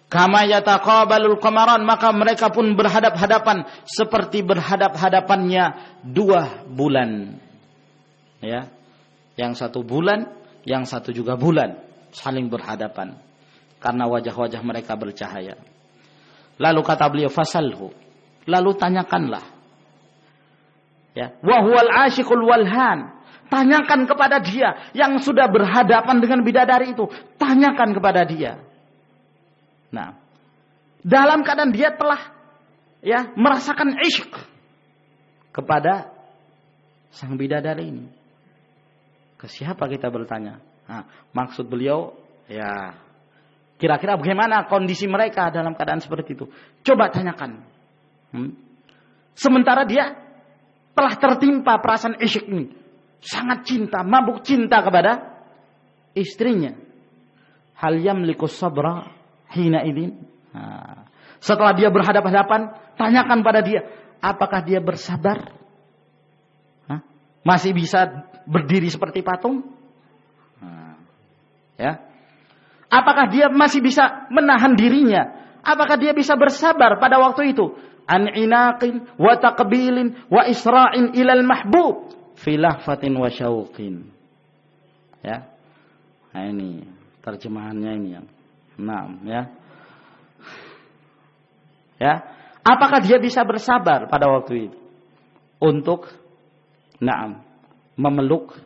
Kama yataqabalul qamaran, maka mereka pun berhadap-hadapan seperti berhadap-hadapannya 2 bulan. Ya. Yang satu bulan, yang satu juga bulan, saling berhadapan karena wajah-wajah mereka bercahaya. Lalu kata beliau, fasalhu, lalu tanyakanlah. Ya, wa huwal asyiqul walhan. Tanyakan kepada dia yang sudah berhadapan dengan bidadari itu, tanyakan kepada dia. Nah, dalam keadaan dia telah merasakan isyq kepada sang bidadari ini. Ke siapa kita bertanya? Nah, maksud beliau, ya, kira-kira bagaimana kondisi mereka dalam keadaan seperti itu? Coba tanyakan. Sementara dia telah tertimpa perasaan isyq ini, sangat cinta, mabuk cinta kepada istrinya. Hal yamliku sabra hina idin. Nah, setelah dia berhadapan-hadapan, tanyakan pada dia, apakah dia bersabar? Masih bisa berdiri seperti patung? Ya. Apakah dia masih bisa menahan dirinya? Apakah dia bisa bersabar pada waktu itu? An inaqin wa taqbilin wa isra'in ilal mahbub fi lahfatin wa syauqin. Ya. Nah, ini terjemahannya ini yang. Naam, ya. Ya. Apakah dia bisa bersabar pada waktu itu untuk memeluk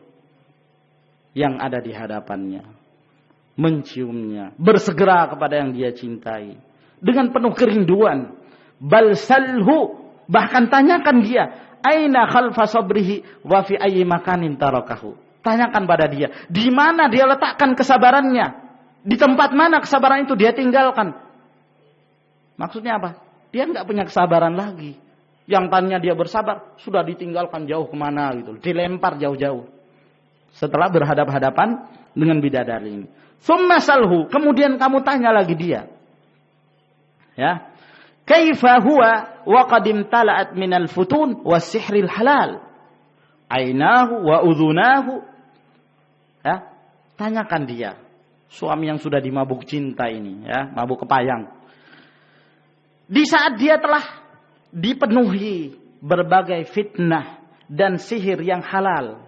yang ada di hadapannya, menciumnya, bersegera kepada yang dia cintai dengan penuh kerinduan. Bal salhu, bahkan tanyakan dia, aina khalfa sabrihi wa fi ayyi makanin tarakahu. Tanyakan pada dia, di mana dia letakkan kesabarannya? Di tempat mana kesabaran itu dia tinggalkan? Maksudnya apa? Dia enggak punya kesabaran lagi. Yang tanya dia bersabar, sudah ditinggalkan jauh kemana gitu, dilempar jauh-jauh. Setelah berhadap-hadapan dengan bidadari ini. Tsumma salhu, kemudian kamu tanya lagi dia. Ya. Kaifa huwa wa qad imtala'at minal futun was sihril halal. Ainahu wa udhunahu. Ya. Tanyakan dia. Suami yang sudah dimabuk cinta ini, ya, mabuk kepayang. Di saat dia telah dipenuhi berbagai fitnah dan sihir yang halal.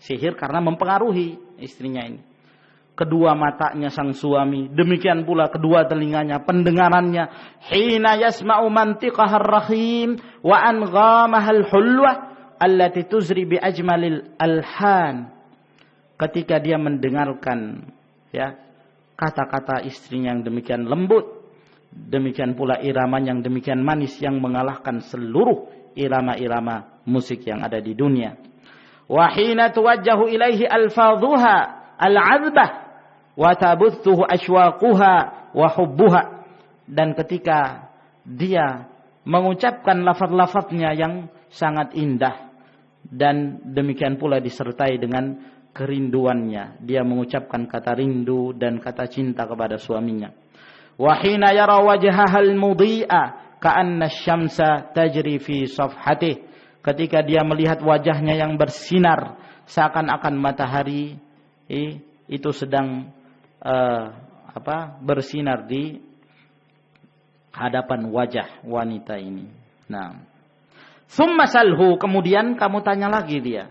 Sihir karena mempengaruhi istrinya ini. Kedua matanya sang suami, demikian pula kedua telinganya, pendengarannya. Hina yasma'u mantiqahar rahim wa anghamahal hulwah allati tuzri bi ajmalil alhan. Ketika dia mendengarkan, ya, kata-kata istrinya yang demikian lembut, demikian pula irama yang demikian manis yang mengalahkan seluruh irama-irama musik yang ada di dunia. Wa hina tuwajjahu ilaihi alfadhuha al'adbah wa tabuthuhu ashwaquha wa hubbuha. Dan ketika dia mengucapkan lafaz-lafaznya yang sangat indah dan demikian pula disertai dengan kerinduannya, dia mengucapkan kata rindu dan kata cinta kepada suaminya. Wa hina yara wajhahal mudhi'a ka'anna asy-syamsa tajri fi safhatih. Ketika dia melihat wajahnya yang bersinar seakan-akan matahari itu sedang bersinar di hadapan wajah wanita ini. Nah, tsumma salhu, kemudian kamu tanya lagi dia,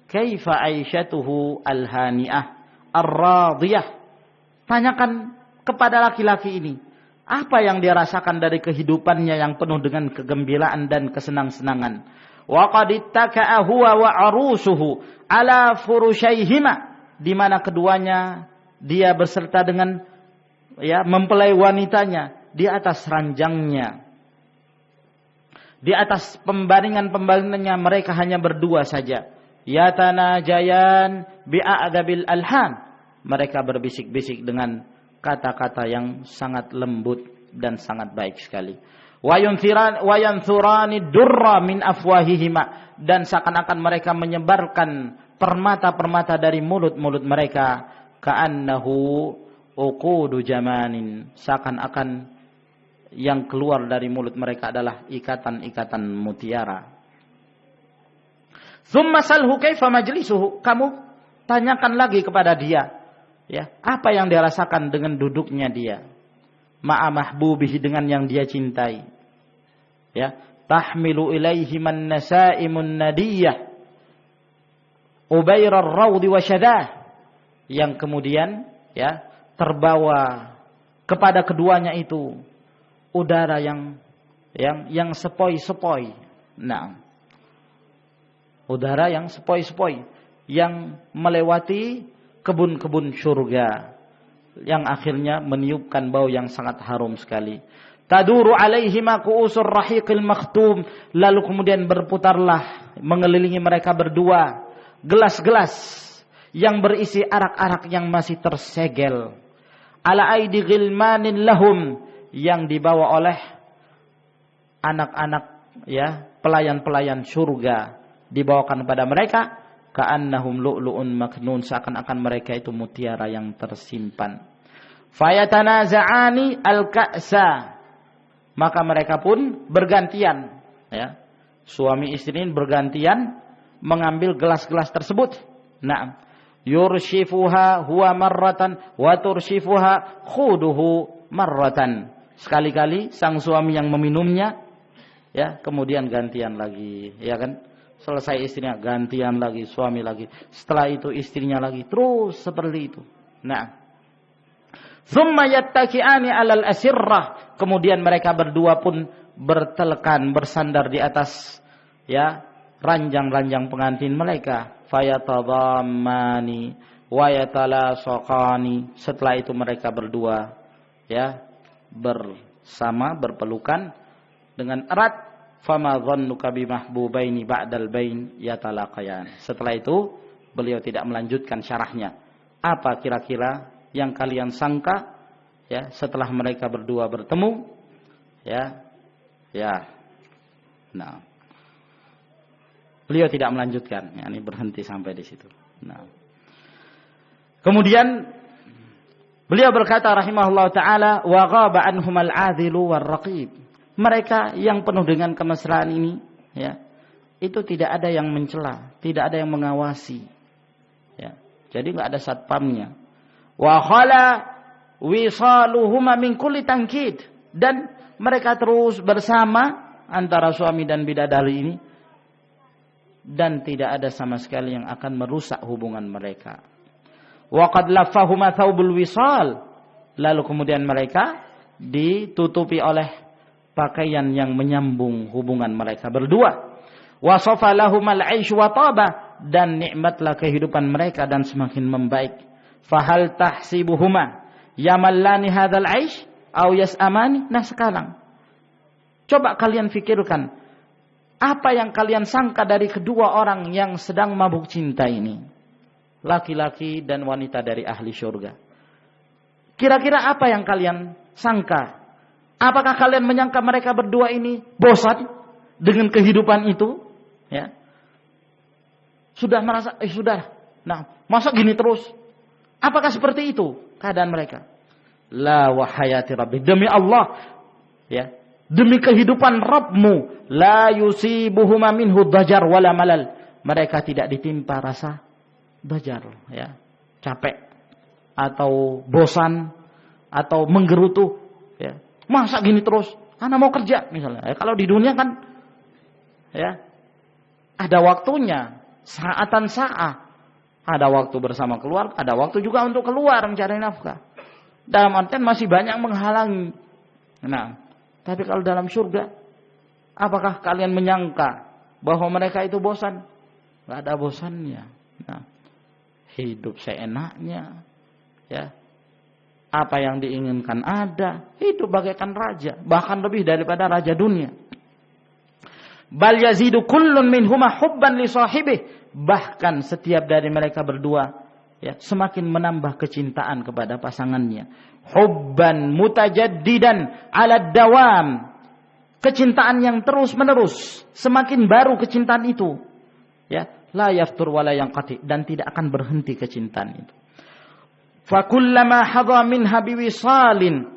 kaifa aisyatuhu alhani'ah ar-radiyah. Tanyakan kepada laki-laki ini, apa yang dia rasakan dari kehidupannya yang penuh dengan kegembiraan dan kesenang-senangan. Wa qad ittaka'a huwa wa arusuhu ala furushaihima, di mana keduanya dia berserta dengan, ya, mempelai wanitanya di atas ranjangnya. Di atas pembaringan-pembaringannya mereka hanya berdua saja. Yatanajayan bi'adabil alhan. Mereka berbisik-bisik dengan kata-kata yang sangat lembut dan sangat baik sekali. Wa yanthurani durra min afwahihima, dan seakan-akan mereka menyebarkan permata-permata dari mulut-mulut mereka. Ka'annahu uqudu jamanin, seakan-akan yang keluar dari mulut mereka adalah ikatan-ikatan mutiara. Tsumma salhu kaifa majlisuhu, kamu tanyakan lagi kepada dia, ya, apa yang dia rasakan dengan duduknya dia, ma'a mahbubihi, dengan yang dia cintai. Ya, tahmilu ilaihi man nasaimun nadiyah ubairar rawdi wa syadah, yang kemudian ya terbawa kepada keduanya itu udara yang sepoi-sepoi. Nah, udara yang sepoi-sepoi yang melewati kebun-kebun surga yang akhirnya meniupkan bau yang sangat harum sekali. Taduru alaihima ku'usur rahiqil makhtum, lalu kemudian berputarlah mengelilingi mereka berdua gelas-gelas yang berisi arak-arak yang masih tersegel. Ala aidi ghilmanin lahum, yang dibawa oleh anak-anak, ya, pelayan-pelayan surga, dibawakan kepada mereka, ka'annahum lu'lu'un maknun, seakan-akan mereka itu mutiara yang tersimpan. Fayatanaza'ani al-ka'sa, maka mereka pun bergantian, ya, suami istri ini bergantian mengambil gelas-gelas tersebut. Nah, yurshifuha huwa marratan wa turshifuha khuduhu marratan. Sekali-kali sang suami yang meminumnya, ya, kemudian gantian lagi, ya kan? Selesai istrinya, gantian lagi, suami lagi. Setelah itu istrinya lagi, terus seperti itu. Nah, tsumma yattaki'ani 'alal asirrah, kemudian mereka berdua pun bertelekan, bersandar di atas, ya, ranjang-ranjang pengantin mereka. Fayatadhammani wa yatalasaqani, setelah itu mereka berdua, ya, bersama, berpelukan dengan erat. Fama dhannuka bimahbubaini ba'dal bain yatalaqayan. Setelah itu beliau tidak melanjutkan syarahnya. Apa kira-kira yang kalian sangka, ya, setelah mereka berdua bertemu, ya. Nah, beliau tidak melanjutkan, ya, ini berhenti sampai di situ. Nah, kemudian beliau berkata rahimahullah ta'ala, wa ghaba anhumal adhilu warraqib. Mereka yang penuh dengan kemesraan ini, ya, itu tidak ada yang mencela, tidak ada yang mengawasi, ya. Jadi enggak ada satpamnya. Wa khala wisaluhuma min kulli tankid, dan mereka terus bersama antara suami dan bidadari ini, dan tidak ada sama sekali yang akan merusak hubungan mereka. Wa qad laffahuma thawbul wisal, lalu kemudian mereka ditutupi oleh pakaian yang menyambung hubungan mereka berdua. Wa safa lahumal 'aish wa taba, dan nikmatlah kehidupan mereka dan semakin membaik. Fahal tahsibuhuma yamallani hadzal 'aish aw yas'amani. Nah, sekarang coba kalian fikirkan, apa yang kalian sangka dari kedua orang yang sedang mabuk cinta ini, laki-laki dan wanita dari ahli surga. Kira-kira apa yang kalian sangka? Apakah kalian menyangka mereka berdua ini bosan dengan kehidupan itu? Ya, sudah merasa, sudah. Nah, masa gini terus? Apakah seperti itu keadaan mereka? La wahayati Rabbi, demi Allah, ya, demi kehidupan Rabbmu, la yusibuhuma minhu dajar wala malal. Mereka tidak ditimpa rasa dajar, ya, capek atau bosan atau menggerutu, ya. Masa gini terus? Anak mau kerja misalnya. Ya, kalau di dunia kan, ya, ada waktunya, saatan saat. Ada waktu bersama keluarga, ada waktu juga untuk keluar mencari nafkah. Dalam artian masih banyak menghalangi. Nah, tapi kalau dalam surga, apakah kalian menyangka bahwa mereka itu bosan? Gak ada bosannya. Nah, hidup seenaknya, ya. Apa yang diinginkan ada, hidup bagaikan raja, bahkan lebih daripada raja dunia. Bal yazidu kullun minhuma hubban li sahibih, bahkan setiap dari mereka berdua, ya, semakin menambah kecintaan kepada pasangannya. Hubban mutajaddidan 'ala dawam, kecintaan yang terus-menerus, semakin baru kecintaan itu, ya, la yaftur wa la yanqati, dan tidak akan berhenti kecintaan itu. Fakullama hadha minha biwisalin,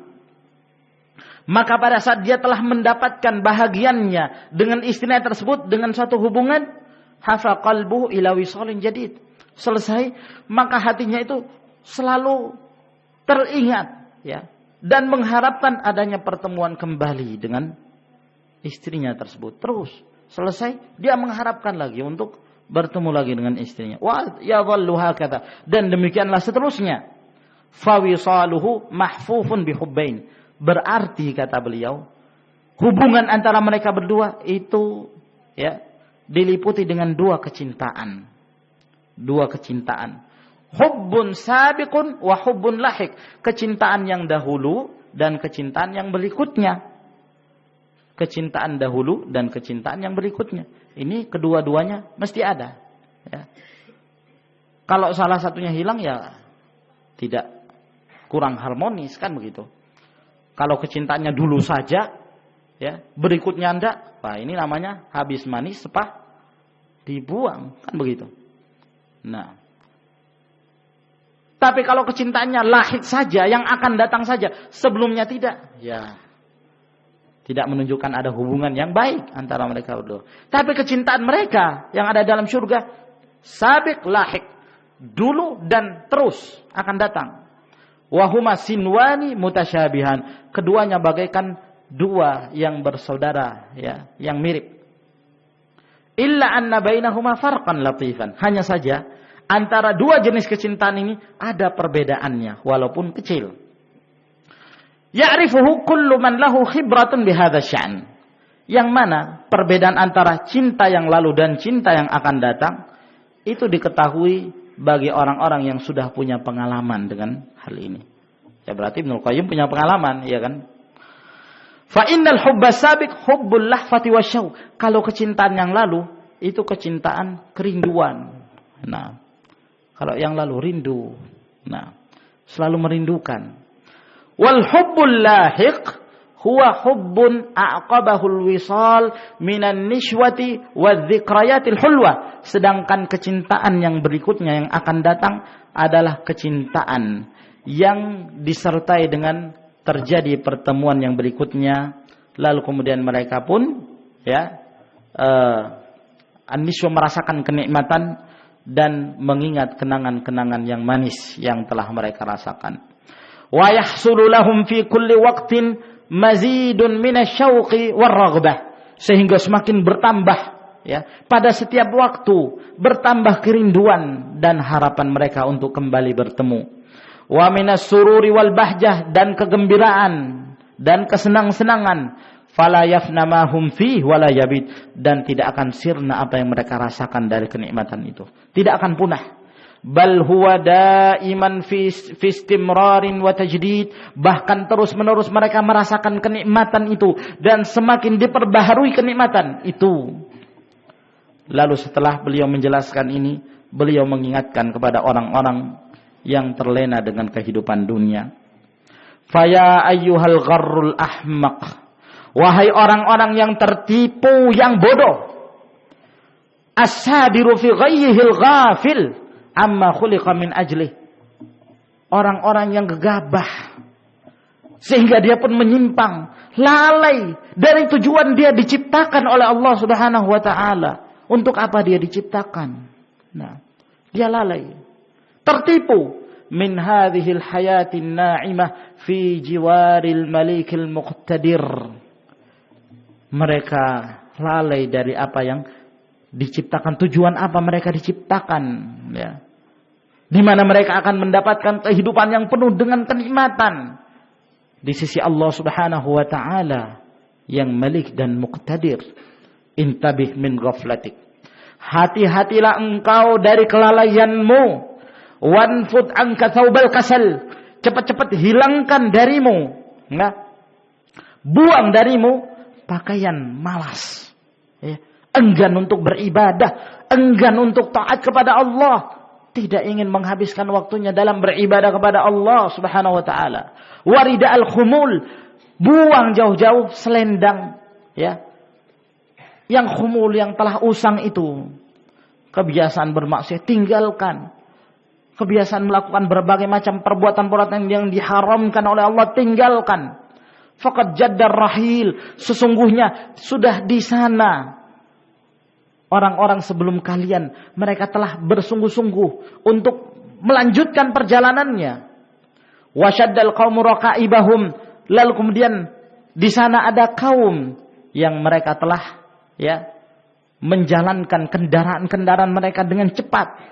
maka pada saat dia telah mendapatkan bahagiannya dengan istrinya tersebut dengan suatu hubungan, hafa qalbuhu ila wisalin jadid. Selesai, maka hatinya itu selalu teringat, ya, dan mengharapkan adanya pertemuan kembali dengan istrinya tersebut. Terus selesai, dia mengharapkan lagi untuk bertemu lagi dengan istrinya. Wa yadhallu hakadha, dan demikianlah seterusnya. Fawisaluhu mahfufun bihubbain, berarti kata beliau, hubungan antara mereka berdua itu, ya, diliputi dengan dua kecintaan. Hubbun sabiqun wa hubbun lahik, kecintaan yang dahulu dan kecintaan yang berikutnya. Kecintaan dahulu dan kecintaan yang berikutnya. Ini kedua-duanya mesti ada, ya. Kalau salah satunya hilang, ya tidak, kurang harmonis, kan begitu. Kalau kecintaannya dulu saja, ya, berikutnya enggak, wah ini namanya habis manis sepah dibuang, kan begitu. Nah, tapi kalau kecintaannya lahid saja, yang akan datang saja, sebelumnya tidak, ya tidak menunjukkan ada hubungan yang baik antara mereka berdua. Tapi kecintaan mereka yang ada dalam surga, sabiq lahid, dulu dan terus akan datang. Wahuma sinwani mutasyabihan, keduanya bagaikan dua yang bersaudara, ya, yang mirip. Illa anna bainahuma farqan latifan, hanya saja antara dua jenis kecintaan ini ada perbedaannya walaupun kecil. Ya'rifuhu kullu man lahu khibratun bihadza sya'n, yang mana perbedaan antara cinta yang lalu dan cinta yang akan datang itu diketahui bagi orang-orang yang sudah punya pengalaman dengan hal ini. Ya berarti Ibnu Qayyim punya pengalaman, ya kan? Fa innal hubba sabiq hubbul lahfati wasyauq. Kalau kecintaan yang lalu itu kecintaan kerinduan. Nah, kalau yang lalu rindu. Nah, selalu merindukan. Wal hubbul lahiq huwa hubbun aqabahul wisal minan nishwati wadh-dhikrayatil hulwa. Sedangkan kecintaan yang berikutnya yang akan datang adalah kecintaan yang disertai dengan terjadi pertemuan yang berikutnya, lalu kemudian mereka pun, ya, an-nishwa, merasakan kenikmatan dan mengingat kenangan-kenangan yang manis yang telah mereka rasakan. Wa yahsulu lahum fi kulli waqtin mazidun minasyauqi war-raghbah, sehingga semakin bertambah, ya, pada setiap waktu bertambah kerinduan dan harapan mereka untuk kembali bertemu. Wa minas sururi wal bahjah, dan kegembiraan dan kesenang-senangan. Fala yafna ma hum fi wala yabid, dan tidak akan sirna apa yang mereka rasakan dari kenikmatan itu, tidak akan punah. Bal huwa daiman fi istimrarin wa tajdid, bahkan terus-menerus mereka merasakan kenikmatan itu dan semakin diperbaharui kenikmatan itu. Lalu setelah beliau menjelaskan ini, beliau mengingatkan kepada orang-orang yang terlena dengan kehidupan dunia. Faya ayyuhal gharrul ahmaq, wahai orang-orang yang tertipu, yang bodoh. As-sadiru fi ghayyihil ghafil amma khuliqa min ajlih, orang-orang yang gegabah sehingga dia pun menyimpang, lalai dari tujuan dia diciptakan oleh Allah Subhanahu wa taala. Untuk apa dia diciptakan? Nah, dia lalai, tertipu. Min hadhil hayatin na'imah fi jiwaril malikil muqtadir, mereka lalai dari apa yang diciptakan, tujuan apa mereka diciptakan, ya, di mana mereka akan mendapatkan kehidupan yang penuh dengan kenikmatan di sisi Allah Subhanahu wa taala yang Malik dan Muqtadir. Intabih min ghaflatik, hati-hatilah engkau dari kelalaianmu. Wanfud anka thawbal kasal, cepat-cepat hilangkan darimu, nah, buang darimu pakaian malas, ya. Enggan untuk beribadah, enggan untuk taat kepada Allah, tidak ingin menghabiskan waktunya dalam beribadah kepada Allah Subhanahu wa taala. Warida al-khumul, buang jauh-jauh selendang, ya, yang khumul, yang telah usang itu. Kebiasaan bermaksiat tinggalkan. Kebiasaan melakukan berbagai macam perbuatan-perbuatan yang diharamkan oleh Allah, tinggalkan. Faqad jaddar rahil, sesungguhnya sudah di sana orang-orang sebelum kalian, mereka telah bersungguh-sungguh untuk melanjutkan perjalanannya. Wasyaddal qaumu raqaibahum, lalu kemudian di sana ada kaum yang mereka telah menjalankan kendaraan-kendaraan mereka dengan cepat.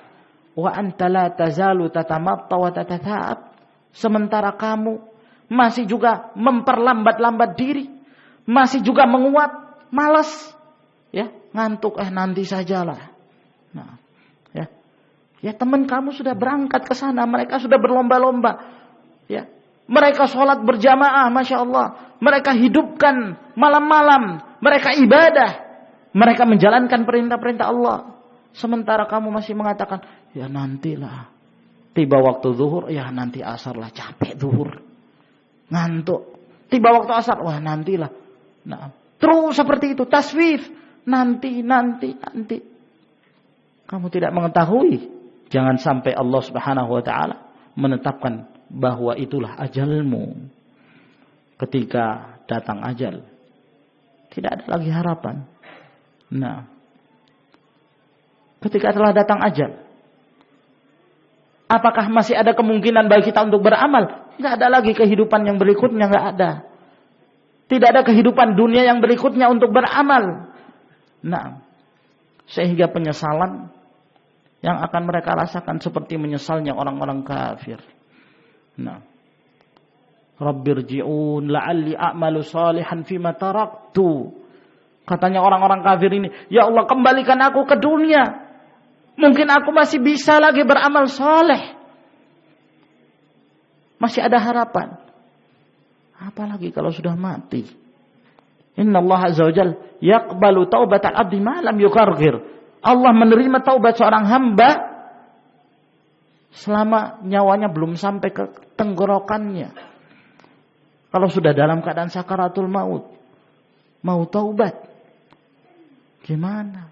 Wa anta la tazalu tatamatta wa tatata'ab, sementara kamu masih juga memperlambat-lambat diri, masih juga menguat, malas, ngantuk, nanti sajalah. Nah, teman kamu sudah berangkat ke sana, mereka sudah berlomba-lomba, mereka sholat berjamaah, masya Allah, mereka hidupkan malam-malam, mereka ibadah, mereka menjalankan perintah-perintah Allah. Sementara kamu masih mengatakan, ya nantilah. Tiba waktu zuhur, ya nanti asar lah, capek zuhur, ngantuk. Tiba waktu asar, wah nantilah. Nah, terus seperti itu, taswif, nanti. Kamu tidak mengetahui, jangan sampai Allah Subhanahu wa taala menetapkan bahwa itulah ajalmu. Ketika datang ajal, tidak ada lagi harapan. Nah, ketika telah datang ajal, apakah masih ada kemungkinan bagi kita untuk beramal? Tidak ada lagi kehidupan yang berikutnya, tidak ada. Tidak ada kehidupan dunia yang berikutnya untuk beramal. Nah, sehingga penyesalan yang akan mereka rasakan seperti menyesalnya orang-orang kafir. Nah, Rabbirji'un la'alli a'malu salihan fima taraktu. Katanya orang-orang kafir ini, ya Allah, kembalikan aku ke dunia. Mungkin aku masih bisa lagi beramal soleh. Masih ada harapan. Apalagi kalau sudah mati. Inna Allah azza wa jal yaqbalu taubatal abdi ma lam yukarghir. Allah menerima taubat seorang hamba selama nyawanya belum sampai ke tenggorokannya. Kalau sudah dalam keadaan sakaratul maut, mau taubat, gimana?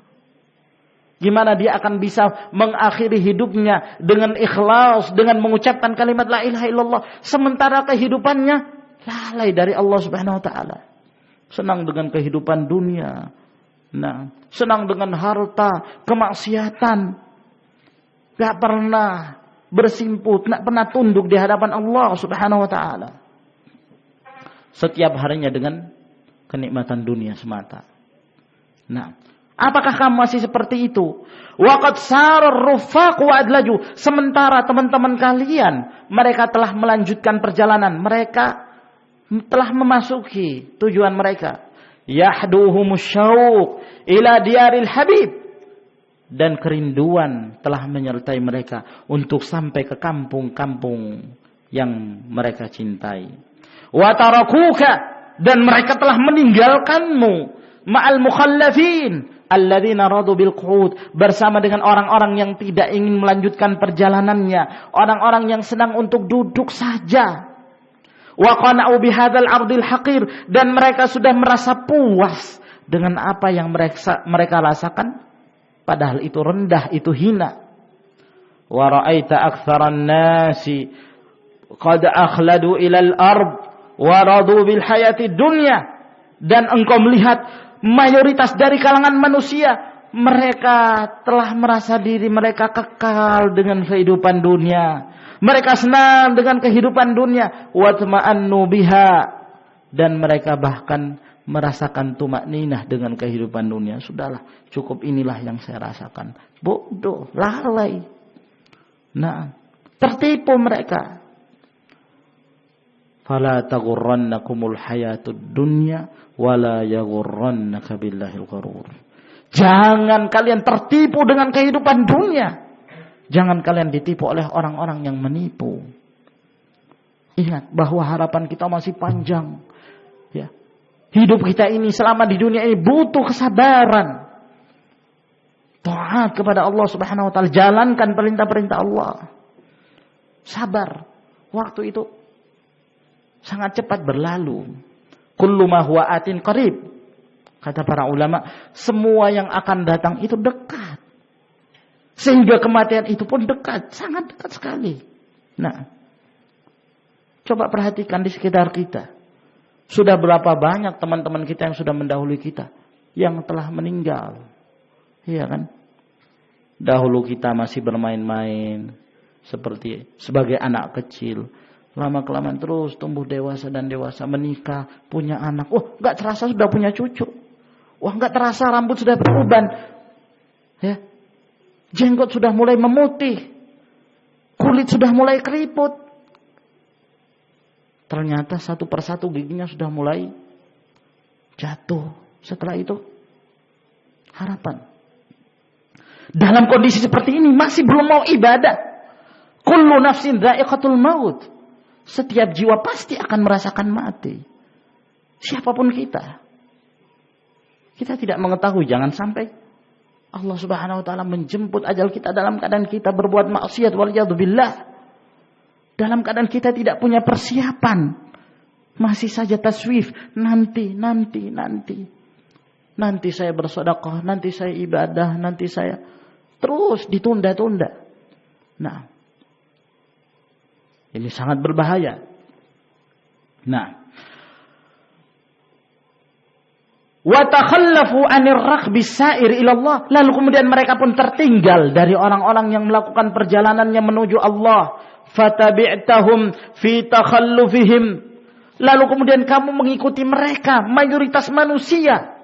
Gimana dia akan bisa mengakhiri hidupnya dengan ikhlas, dengan mengucapkan kalimat la ilaha illallah, sementara kehidupannya lalai dari Allah Subhanahu wa taala. Senang dengan kehidupan dunia. Nah, senang dengan harta, kemaksiatan. Gak pernah bersimpu, gak pernah tunduk di hadapan Allah Subhanahu wa taala. Setiap harinya dengan kenikmatan dunia semata. Nah, apakah kamu masih seperti itu? Waqad sarar rufaq wa adlaju. Sementara teman-teman kalian, mereka telah melanjutkan perjalanan, mereka telah memasuki tujuan mereka. Yahduhumus syauq ila diaril habib. Dan kerinduan telah menyertai mereka untuk sampai ke kampung-kampung yang mereka cintai. Wa tarakuka, dan mereka telah meninggalkanmu ma'al mukhallafin alladzina radu bil qu'ud, bersama dengan orang-orang yang tidak ingin melanjutkan perjalanannya, orang-orang yang senang untuk duduk saja. Wa qana'u bihadzal ardil haqir, dan mereka sudah merasa puas dengan apa yang mereka rasakan, padahal itu rendah, itu hina. Wa ra'aita aktsaran nasi qad akhladu ilal ard wa radu bil hayati dunya, dan engkau melihat mayoritas dari kalangan manusia, mereka telah merasa diri mereka kekal dengan kehidupan dunia. Mereka senang dengan kehidupan dunia. Watma'annu biha, dan mereka bahkan merasakan tumakninah dengan kehidupan dunia. Sudahlah, cukup inilah yang saya rasakan. Bodoh, lalai. Nah, tertipu mereka. Fala taghurrannakumul hayatud dunya wala yaghurrannaka billahil gharur. Jangan kalian tertipu dengan kehidupan dunia. Jangan kalian ditipu oleh orang-orang yang menipu. Ingat bahwa harapan kita masih panjang. Ya. Hidup kita ini selama di dunia ini butuh kesabaran. Taat kepada Allah Subhanahu wa taala, jalankan perintah-perintah Allah. Sabar. Waktu itu sangat cepat berlalu. Kullu ma huwa atin qarib. Kata para ulama, semua yang akan datang itu dekat. Sehingga kematian itu pun dekat, sangat dekat sekali. Nah, coba perhatikan di sekitar kita. Sudah berapa banyak teman-teman kita yang sudah mendahului kita, yang telah meninggal. Iya kan? Dahulu kita masih bermain-main seperti sebagai anak kecil. Lama-kelamaan terus tumbuh dewasa dan dewasa, menikah, punya anak. Wah, gak terasa sudah punya cucu. Wah, gak terasa rambut sudah beruban. Ya. Jenggot sudah mulai memutih. Kulit sudah mulai keriput. Ternyata satu persatu giginya sudah mulai jatuh. Setelah itu, harapan. Dalam kondisi seperti ini masih belum mau ibadah. Kullu nafsin dha'iqatul maut. Setiap jiwa pasti akan merasakan mati. Siapapun kita. Kita tidak mengetahui, jangan sampai Allah Subhanahu wa taala menjemput ajal kita dalam keadaan kita berbuat maksiat waliyadzubillah. Dalam keadaan kita tidak punya persiapan. Masih saja taswif, nanti. Nanti saya bersedekah, nanti saya ibadah, nanti saya terus ditunda-tunda. Nah, ini sangat berbahaya. Nah, wa takhallafu 'anir rakhbis sa'ir ila Allah. Lalu kemudian mereka pun tertinggal dari orang-orang yang melakukan perjalanannya menuju Allah. Fatabi'tahum fi takhallufihim. Lalu kemudian kamu mengikuti mereka, mayoritas manusia,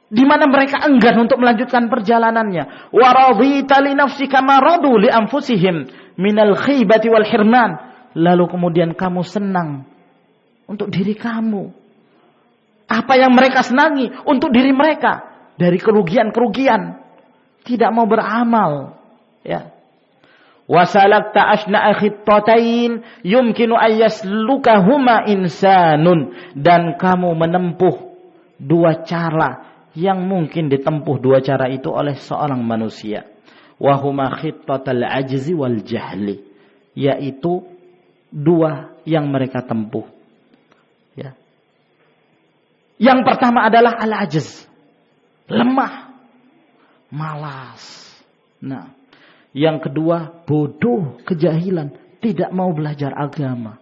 di mana mereka enggan untuk melanjutkan perjalanannya. Wa radhita li nafsika ma radu li anfusihim minal khibati wal hirman. Lalu kemudian kamu senang untuk diri kamu. Apa yang mereka senangi untuk diri mereka dari kerugian-kerugian, tidak mau beramal, ya. Wasalakta asna'a khittatain yumkinu ayyaslukahuma insanun, dan kamu menempuh dua cara yang mungkin ditempuh dua cara itu oleh seorang manusia. Wa huma khittatal ajzi wal jahli, yaitu dua yang mereka tempuh, ya. Yang pertama adalah al-ajz, lemah, malas. Nah, yang kedua bodoh, kejahilan, tidak mau belajar agama,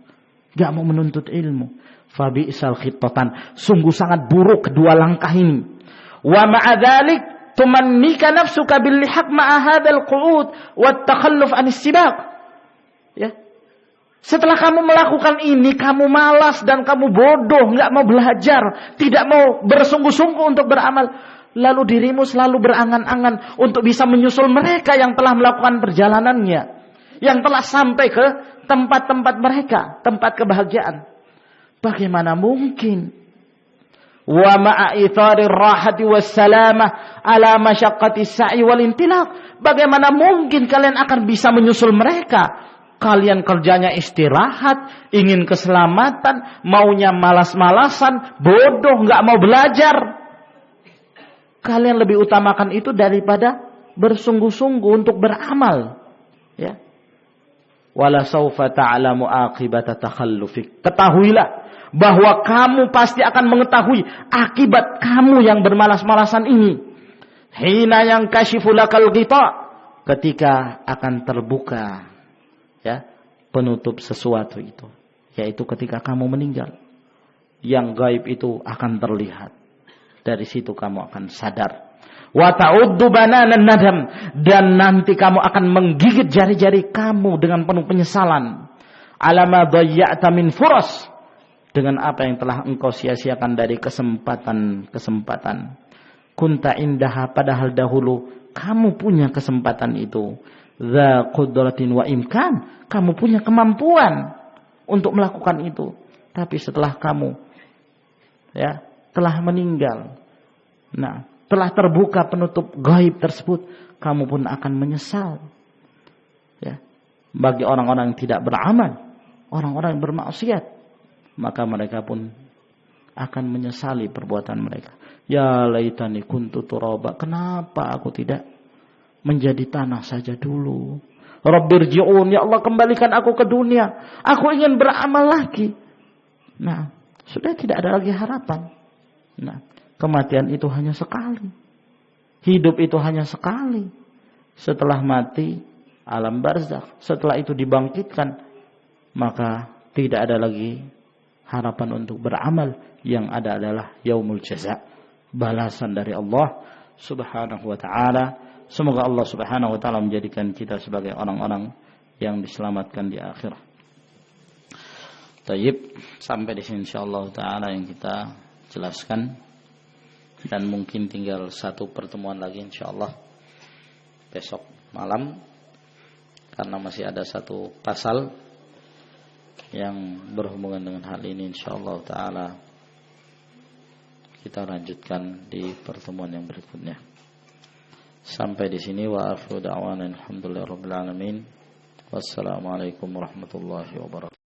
tidak mau menuntut ilmu. Fabi'sal khittatan, sungguh sangat buruk kedua langkah ini. Wa ma'a dzalik tumannika nafsuka bil lihaq ma'a hadzal qu'ud wat takhalluf anis sibaq. Ya. Setelah kamu melakukan ini, kamu malas dan kamu bodoh, nggak mau belajar, tidak mau bersungguh-sungguh untuk beramal. Lalu dirimu selalu berangan-angan untuk bisa menyusul mereka yang telah melakukan perjalanannya, yang telah sampai ke tempat-tempat mereka, tempat kebahagiaan. Bagaimana mungkin? Wa ma'ithari rahati wassalamah ala masyaqqati sa'i wal intilaq. Bagaimana mungkin kalian akan bisa menyusul mereka? Kalian kerjanya istirahat, ingin keselamatan, maunya malas-malasan, bodoh, nggak mau belajar. Kalian lebih utamakan itu daripada bersungguh-sungguh untuk beramal. Ya. Wala saufa ta'lamu aqibata takhallufik. Ketahuilah bahwa kamu pasti akan mengetahui akibat kamu yang bermalas-malasan ini. Hina yang kashifu lakal ghita, ketika akan terbuka, ya, penutup sesuatu itu, yaitu ketika kamu meninggal. Yang gaib itu akan terlihat. Dari situ kamu akan sadar. Wa ta'uddu bananan nadam, dan nanti kamu akan menggigit jari-jari kamu dengan penuh penyesalan. Alama dhayya'ta min furas, dengan apa yang telah engkau sia-siakan dari kesempatan-kesempatan. Kunta indaha, padahal dahulu kamu punya kesempatan itu. Dza qudratin wa imkan, kamu punya kemampuan untuk melakukan itu. Tapi setelah kamu, ya, telah meninggal, nah, telah terbuka penutup gaib tersebut, kamu pun akan menyesal. Ya. Bagi orang-orang yang tidak beramal, orang-orang yang bermaksiat, maka mereka pun akan menyesali perbuatan mereka. Ya laitani kuntu turaba, kenapa aku tidak menjadi tanah saja dulu. Rabbirji'un, ya Allah kembalikan aku ke dunia, aku ingin beramal lagi. Nah, sudah tidak ada lagi harapan. Nah, kematian itu hanya sekali. Hidup itu hanya sekali. setelah mati alam barzakh, setelah itu dibangkitkan, maka tidak ada lagi harapan untuk beramal. Yang ada adalah yaumul jaza, balasan dari Allah Subhanahu wa taala. Semoga Allah Subhanahu wa taala menjadikan kita sebagai orang-orang yang diselamatkan di akhirat. Tayyib, sampai di sini insyaallah taala yang kita jelaskan, dan mungkin tinggal satu pertemuan lagi insyaallah besok malam, karena masih ada satu pasal yang berhubungan dengan hal ini. Insyaallah taala kita lanjutkan di pertemuan yang berikutnya. Sampai di sini, wa akhiru da'wana alhamdulillahirabbil alamin. Wassalamualaikum warahmatullahi wabarakatuh.